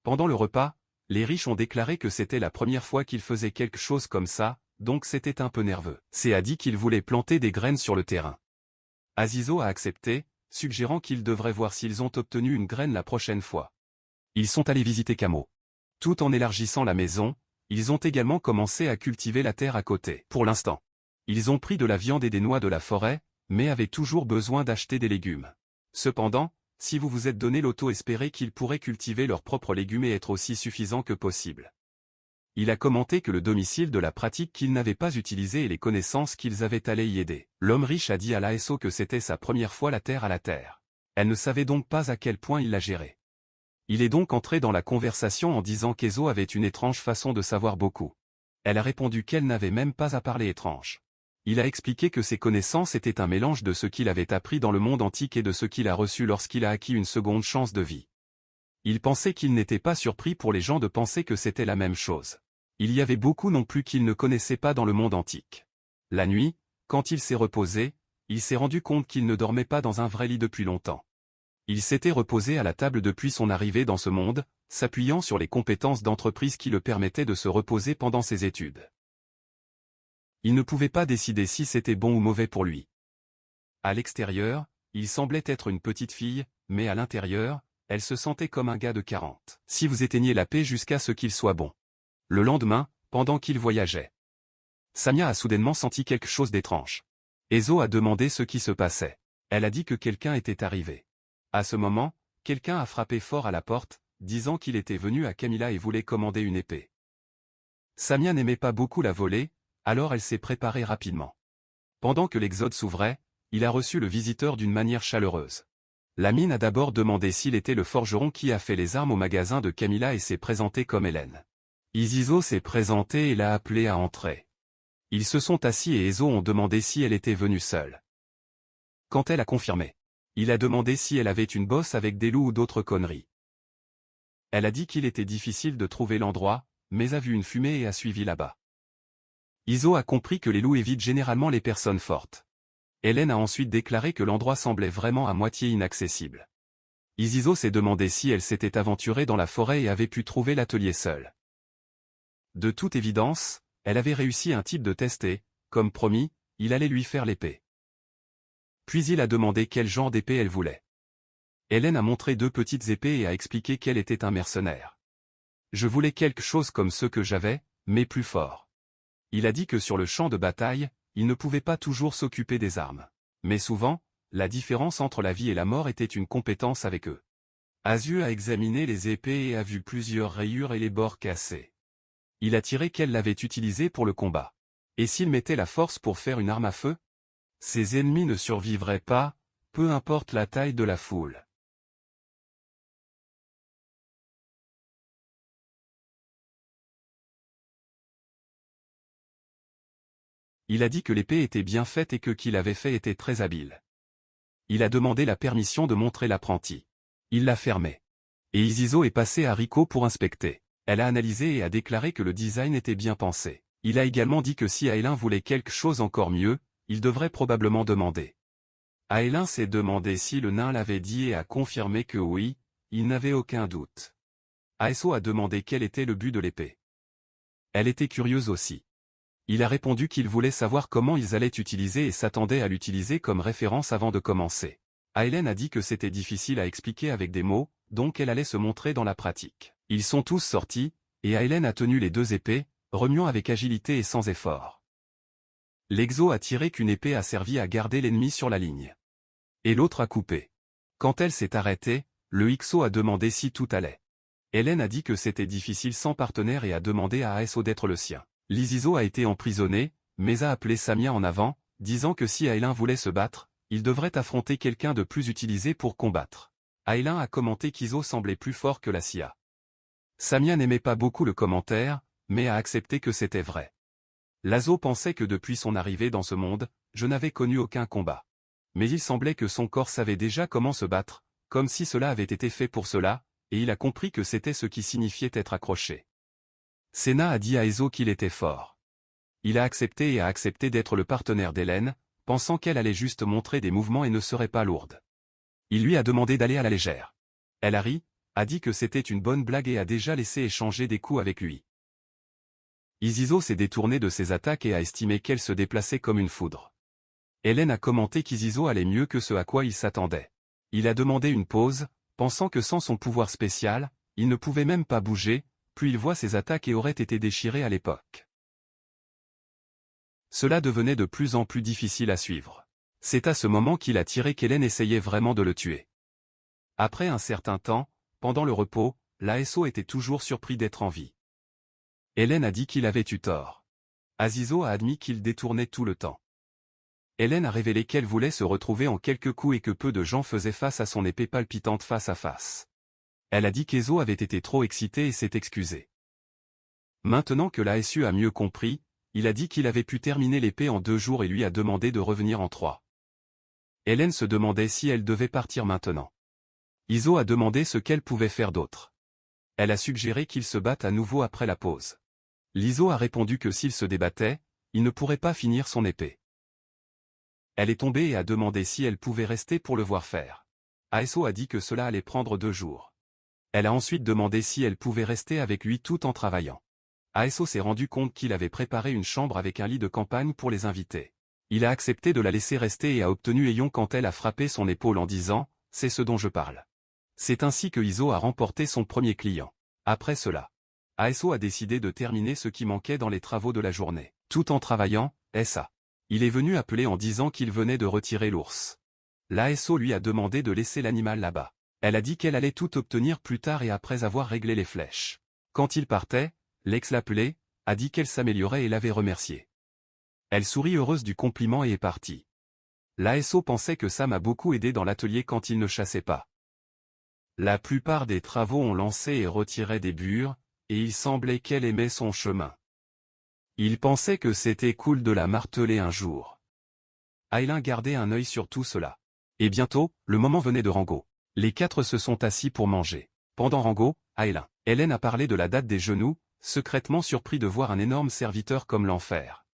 S1: Pendant le repas, les riches ont déclaré que c'était la première fois qu'ils faisaient quelque chose comme ça, donc c'était un peu nerveux. C'est a dit qu'il voulait planter des graines sur le terrain. Azizo a accepté, suggérant qu'ils devraient voir s'ils ont obtenu une graine la prochaine fois. Ils sont allés visiter Kamo. Tout en élargissant la maison, ils ont également commencé à cultiver la terre à côté. Pour l'instant, ils ont pris de la viande et des noix de la forêt, mais avaient toujours besoin d'acheter des légumes. Cependant, si vous vous êtes donné l'auto espéré qu'ils pourraient cultiver leurs propres légumes et être aussi suffisants que possible. Il a commenté que le domicile de la pratique qu'ils n'avaient pas utilisé et les connaissances qu'ils avaient allaient y aider. L'homme riche a dit à l'ASO que c'était sa première fois la terre à la terre. Elle ne savait donc pas à quel point il la gérait. Il est donc entré dans la conversation en disant qu'Ezo avait une étrange façon de savoir beaucoup. Elle a répondu qu'elle n'avait même pas à parler étrange. Il a expliqué que ses connaissances étaient un mélange de ce qu'il avait appris dans le monde antique et de ce qu'il a reçu lorsqu'il a acquis une seconde chance de vie. Il pensait qu'il n'était pas surpris pour les gens de penser que c'était la même chose. Il y avait beaucoup non plus qu'il ne connaissait pas dans le monde antique. La nuit, quand il s'est reposé, il s'est rendu compte qu'il ne dormait pas dans un vrai lit depuis longtemps. Il s'était reposé à la table depuis son arrivée dans ce monde, s'appuyant sur les compétences d'entreprise qui le permettaient de se reposer pendant ses études. Il ne pouvait pas décider si c'était bon ou mauvais pour lui. À l'extérieur, il semblait être une petite fille, mais à l'intérieur, elle se sentait comme un gars de 40. Si vous éteignez la paix jusqu'à ce qu'il soit bon. Le lendemain, pendant qu'il voyageait, Samia a soudainement senti quelque chose d'étrange. Ezo a demandé ce qui se passait. Elle a dit que quelqu'un était arrivé. À ce moment, quelqu'un a frappé fort à la porte, disant qu'il était venu à Camilla et voulait commander une épée. Samia n'aimait pas beaucoup la voler, alors elle s'est préparée rapidement. Pendant que l'exode s'ouvrait, il a reçu le visiteur d'une manière chaleureuse. La mine a d'abord demandé s'il était le forgeron qui a fait les armes au magasin de Camilla et s'est présenté comme Hélène. Izizo s'est présenté et l'a appelé à entrer. Ils se sont assis et Ezo ont demandé si elle était venue seule. Quand elle a confirmé, il a demandé si elle avait une bosse avec des loups ou d'autres conneries. Elle a dit qu'il était difficile de trouver l'endroit, mais a vu une fumée et a suivi là-bas. Izo a compris que les loups évitent généralement les personnes fortes. Hélène a ensuite déclaré que l'endroit semblait vraiment à moitié inaccessible. Izizo s'est demandé si elle s'était aventurée dans la forêt et avait pu trouver l'atelier seule. De toute évidence, elle avait réussi un type de test et, comme promis, il allait lui faire l'épée. Puis il a demandé quel genre d'épée elle voulait. Hélène a montré 2 petites épées et a expliqué qu'elle était un mercenaire. Je voulais quelque chose comme ceux que j'avais, mais plus fort. Il a dit que sur le champ de bataille, il ne pouvait pas toujours s'occuper des armes. Mais souvent, la différence entre la vie et la mort était une compétence avec eux. Azu a examiné les épées et a vu plusieurs rayures et les bords cassés. Il a tiré qu'elle l'avait utilisée pour le combat. Et s'il mettait la force pour faire une arme à feu? Ses ennemis ne survivraient pas, peu importe la taille de la foule. Il a dit que l'épée était bien faite et que qui l'avait fait était très habile. Il a demandé la permission de montrer l'apprenti. Il l'a fermé. Et Izizo est passé à Riko pour inspecter. Elle a analysé et a déclaré que le design était bien pensé. Il a également dit que si Aelin voulait quelque chose encore mieux, il devrait probablement demander. Aelin s'est demandé si le nain l'avait dit et a confirmé que oui, il n'avait aucun doute. Aeso a demandé quel était le but de l'épée. Elle était curieuse aussi. Il a répondu qu'il voulait savoir comment ils allaient utiliser et s'attendait à l'utiliser comme référence avant de commencer. Aelin a dit que c'était difficile à expliquer avec des mots, donc elle allait se montrer dans la pratique. Ils sont tous sortis, et Aelin a tenu les 2 épées, remuant avec agilité et sans effort. L'exo a tiré qu'une épée a servi à garder l'ennemi sur la ligne. Et l'autre a coupé. Quand elle s'est arrêtée, le XO a demandé si tout allait. Hélène a dit que c'était difficile sans partenaire et a demandé à Aeso d'être le sien. L'Izizo a été emprisonné, mais a appelé Samia en avant, disant que si Aelin voulait se battre, il devrait affronter quelqu'un de plus utilisé pour combattre. Aelin a commenté qu'Izo semblait plus fort que la CIA. Samia n'aimait pas beaucoup le commentaire, mais a accepté que c'était vrai. Lazo pensait que depuis son arrivée dans ce monde, je n'avais connu aucun combat. Mais il semblait que son corps savait déjà comment se battre, comme si cela avait été fait pour cela, et il a compris que c'était ce qui signifiait être accroché. Senna a dit à Ezo qu'il était fort. Il a accepté et a accepté d'être le partenaire d'Hélène, pensant qu'elle allait juste montrer des mouvements et ne serait pas lourde. Il lui a demandé d'aller à la légère. Elle a ri, a dit que c'était une bonne blague et a déjà laissé échanger des coups avec lui. Izizo s'est détourné de ses attaques et a estimé qu'elle se déplaçait comme une foudre. Hélène a commenté qu'Izizo allait mieux que ce à quoi il s'attendait. Il a demandé une pause, pensant que sans son pouvoir spécial, il ne pouvait même pas bouger, puis il voit ses attaques et aurait été déchiré à l'époque. Cela devenait de plus en plus difficile à suivre. C'est à ce moment qu'il a tiré qu'Hélène essayait vraiment de le tuer. Après un certain temps, pendant le repos, l'ASO était toujours surpris d'être en vie. Hélène a dit qu'il avait eu tort. Azizo a admis qu'il détournait tout le temps. Hélène a révélé qu'elle voulait se retrouver en quelques coups et que peu de gens faisaient face à son épée palpitante face à face. Elle a dit qu'Ezo avait été trop excité et s'est excusé. Maintenant que l'ASU a mieux compris, il a dit qu'il avait pu terminer l'épée en 2 jours et lui a demandé de revenir en 3. Hélène se demandait si elle devait partir maintenant. Izo a demandé ce qu'elle pouvait faire d'autre. Elle a suggéré qu'il se batte à nouveau après la pause. L'Izo a répondu que s'il se débattait, il ne pourrait pas finir son épée. Elle est tombée et a demandé si elle pouvait rester pour le voir faire. Aeso a dit que cela allait prendre 2 jours. Elle a ensuite demandé si elle pouvait rester avec lui tout en travaillant. Aeso s'est rendu compte qu'il avait préparé une chambre avec un lit de campagne pour les invités. Il a accepté de la laisser rester et a obtenu Eyon quand elle a frappé son épaule en disant « C'est ce dont je parle ». C'est ainsi que Izo a remporté son premier client. Après cela, Aeso a décidé de terminer ce qui manquait dans les travaux de la journée. Tout en travaillant, ça. Il est venu appeler en disant qu'il venait de retirer l'ours. L'ASO lui a demandé de laisser l'animal là-bas. Elle a dit qu'elle allait tout obtenir plus tard et après avoir réglé les flèches. Quand il partait, l'ex l'appelait, a dit qu'elle s'améliorait et l'avait remercié. Elle sourit heureuse du compliment et est partie. L'ASO pensait que Sam a beaucoup aidé dans l'atelier quand il ne chassait pas. La plupart des travaux ont lancé et retiré des bures, et il semblait qu'elle aimait son chemin. Il pensait que c'était cool de la marteler un jour. Aelin gardait un œil sur tout cela. Et bientôt, le moment venait de Rango. Les 4 se sont assis pour manger. Pendant Rango, Aelin. Hélène a parlé de la date des genoux, secrètement surpris de voir un énorme serviteur comme l'enfer.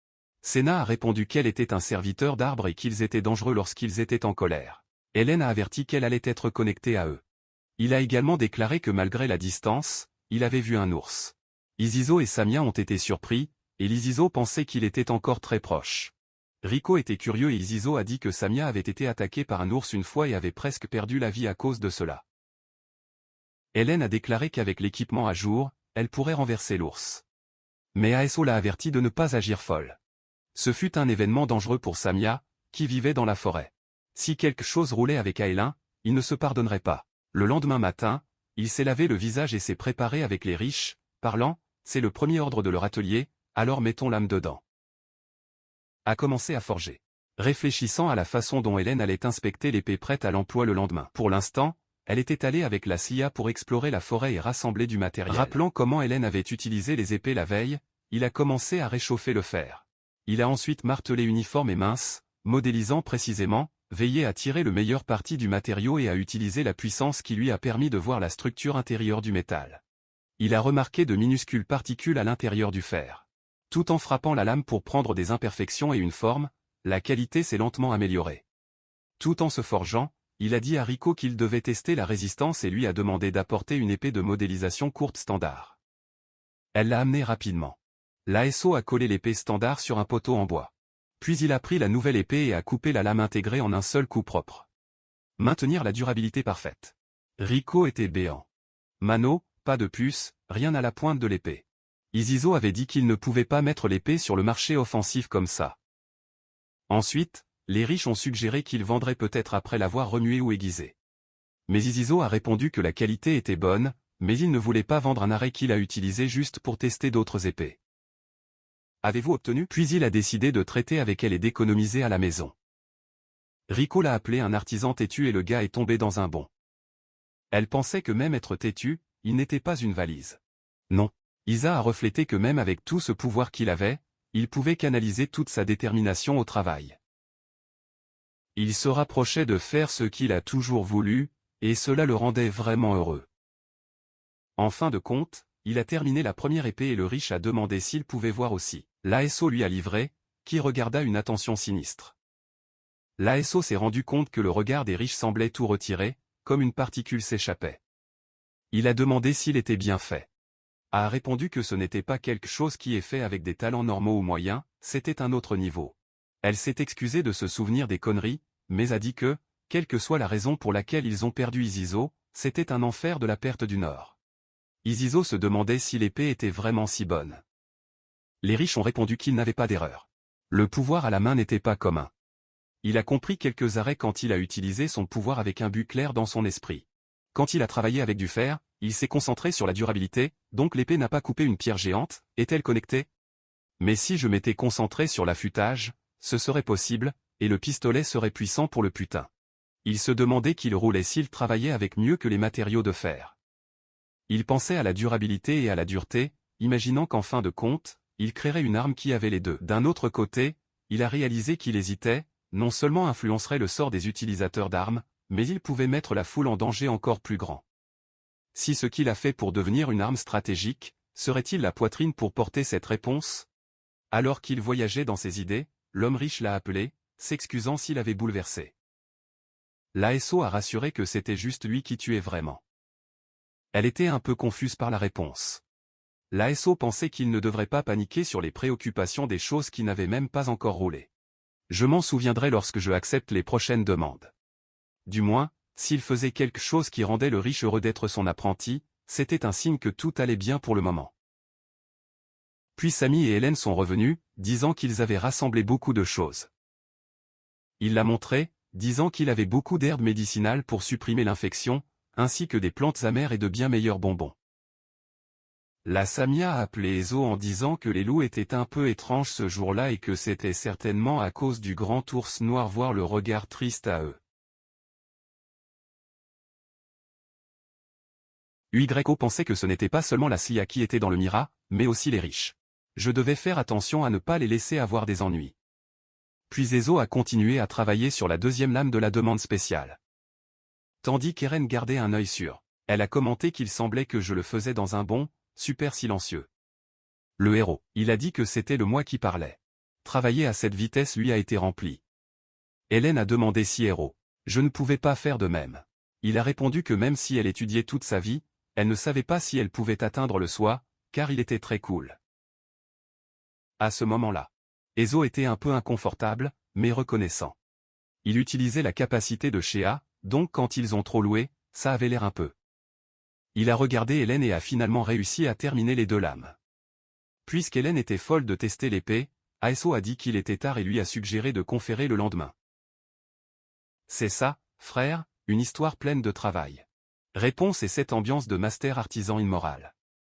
S1: Senna a répondu qu'elle était un serviteur d'arbre et qu'ils étaient dangereux lorsqu'ils étaient en colère. Hélène a averti qu'elle allait être connectée à eux. Il a également déclaré que malgré la distance, il avait vu un ours. Izizo et Samia ont été surpris, et Izizo pensait qu'il était encore très proche. Rico était curieux et Izizo a dit que Samia avait été attaquée par un ours une fois et avait presque perdu la vie à cause de cela. Hélène a déclaré qu'avec l'équipement à jour, elle pourrait renverser l'ours. Mais ASO l'a averti de ne pas agir folle. Ce fut un événement dangereux pour Samia, qui vivait dans la forêt. Si quelque chose roulait avec Aélin, il ne se pardonnerait pas. Le lendemain matin, il s'est lavé le visage et s'est préparé avec les riches, parlant, c'est le premier ordre de leur atelier, alors mettons l'âme dedans. A commencé à forger. Réfléchissant à la façon dont Hélène allait inspecter l'épée prête à l'emploi le lendemain. Pour l'instant, elle était allée avec la CIA pour explorer la forêt et rassembler du matériel. Rappelant comment Hélène avait utilisé les épées la veille, il a commencé à réchauffer le fer. Il a ensuite martelé uniforme et mince, modélisant précisément, veillé à tirer le meilleur parti du matériau et à utiliser la puissance qui lui a permis de voir la structure intérieure du métal. Il a remarqué de minuscules particules à l'intérieur du fer. Tout en frappant la lame pour prendre des imperfections et une forme, la qualité s'est lentement améliorée. Tout en se forgeant, il a dit à Rico qu'il devait tester la résistance et lui a demandé d'apporter une épée de modélisation courte standard. Elle l'a amenée rapidement. L'ASO a collé l'épée standard sur un poteau en bois. Puis il a pris la nouvelle épée et a coupé la lame intégrée en un seul coup propre. Maintenir la durabilité parfaite. Rico était béant. Mano, pas de puce, rien à la pointe de l'épée. Izizo avait dit qu'il ne pouvait pas mettre l'épée sur le marché offensif comme ça. Ensuite, les riches ont suggéré qu'ils vendraient peut-être après l'avoir remuée ou aiguisée. Mais Izizo a répondu que la qualité était bonne, mais il ne voulait pas vendre un arrêt qu'il a utilisé juste pour tester d'autres épées. Avez-vous obtenu? Puis il a décidé de traiter avec elle et d'économiser à la maison. Rico l'a appelé un artisan têtu et le gars est tombé dans un bond. Elle pensait que même être têtu, il n'était pas une valise. Non. Isa a reflété que même avec tout ce pouvoir qu'il avait, il pouvait canaliser toute sa détermination au travail. Il se rapprochait de faire ce qu'il a toujours voulu, et cela le rendait vraiment heureux. En fin de compte, il a terminé la première épée et le riche a demandé s'il pouvait voir aussi. L'ASO lui a livré, qui regarda une attention sinistre. L'ASO s'est rendu compte que le regard des riches semblait tout retirer, comme une particule s'échappait. Il a demandé s'il était bien fait. A répondu que ce n'était pas quelque chose qui est fait avec des talents normaux ou moyens, c'était un autre niveau. Elle s'est excusée de se souvenir des conneries, mais a dit que, quelle que soit la raison pour laquelle ils ont perdu Izizo, c'était un enfer de la perte du Nord. Izizo se demandait si l'épée était vraiment si bonne. Les riches ont répondu qu'ils n'avaient pas d'erreur. Le pouvoir à la main n'était pas commun. Il a compris quelques arrêts quand il a utilisé son pouvoir avec un but clair dans son esprit. Quand il a travaillé avec du fer, il s'est concentré sur la durabilité, donc l'épée n'a pas coupé une pierre géante, est-elle connectée? Mais si je m'étais concentré sur l'affûtage, ce serait possible, et le pistolet serait puissant pour le putain. Il se demandait qu'il roulait s'il travaillait avec mieux que les matériaux de fer. Il pensait à la durabilité et à la dureté, imaginant qu'en fin de compte, il créerait une arme qui avait les deux. D'un autre côté, il a réalisé qu'il hésitait, non seulement influencerait le sort des utilisateurs d'armes, mais il pouvait mettre la foule en danger encore plus grand. Si ce qu'il a fait pour devenir une arme stratégique, serait-il la poitrine pour porter cette réponse? Alors qu'il voyageait dans ses idées, l'homme riche l'a appelé, s'excusant s'il avait bouleversé. L'ASO a rassuré que c'était juste lui qui tuait vraiment. Elle était un peu confuse par la réponse. L'ASO pensait qu'il ne devrait pas paniquer sur les préoccupations des choses qui n'avaient même pas encore roulé. Je m'en souviendrai lorsque je accepte les prochaines demandes. Du moins, s'il faisait quelque chose qui rendait le riche heureux d'être son apprenti, c'était un signe que tout allait bien pour le moment. Puis Samy et Hélène sont revenus, disant qu'ils avaient rassemblé beaucoup de choses. Il l'a montré, disant qu'il avait beaucoup d'herbes médicinales pour supprimer l'infection, ainsi que des plantes amères et de bien meilleurs bonbons. La Samia a appelé Ezo en disant que les loups étaient un peu étranges ce jour-là et que c'était certainement à cause du grand ours noir voir le regard triste à eux. Uyko pensait que ce n'était pas seulement la CIA qui était dans le Mira, mais aussi les riches. Je devais faire attention à ne pas les laisser avoir des ennuis. Puis Ezo a continué à travailler sur la deuxième lame de la demande spéciale. Tandis qu'Eren gardait un œil sur. Elle a commenté qu'il semblait que je le faisais dans un bon, super silencieux. Le héros, il a dit que c'était le moi qui parlait. Travailler à cette vitesse lui a été rempli. Hélène a demandé si Héro. Je ne pouvais pas faire de même. Il a répondu que même si elle étudiait toute sa vie, elle ne savait pas si elle pouvait atteindre le soi, car il était très cool. À ce moment-là, Ezo était un peu inconfortable, mais reconnaissant. Il utilisait la capacité de Shéa, donc quand ils ont trop loué, ça avait l'air un peu. Il a regardé Hélène et a finalement réussi à terminer les 2 lames. Puisqu'Hélène était folle de tester l'épée, Aeso a dit qu'il était tard et lui a suggéré de conférer le lendemain. C'est ça, frère, une histoire pleine de travail. Réponse et cette ambiance de master artisan immoral.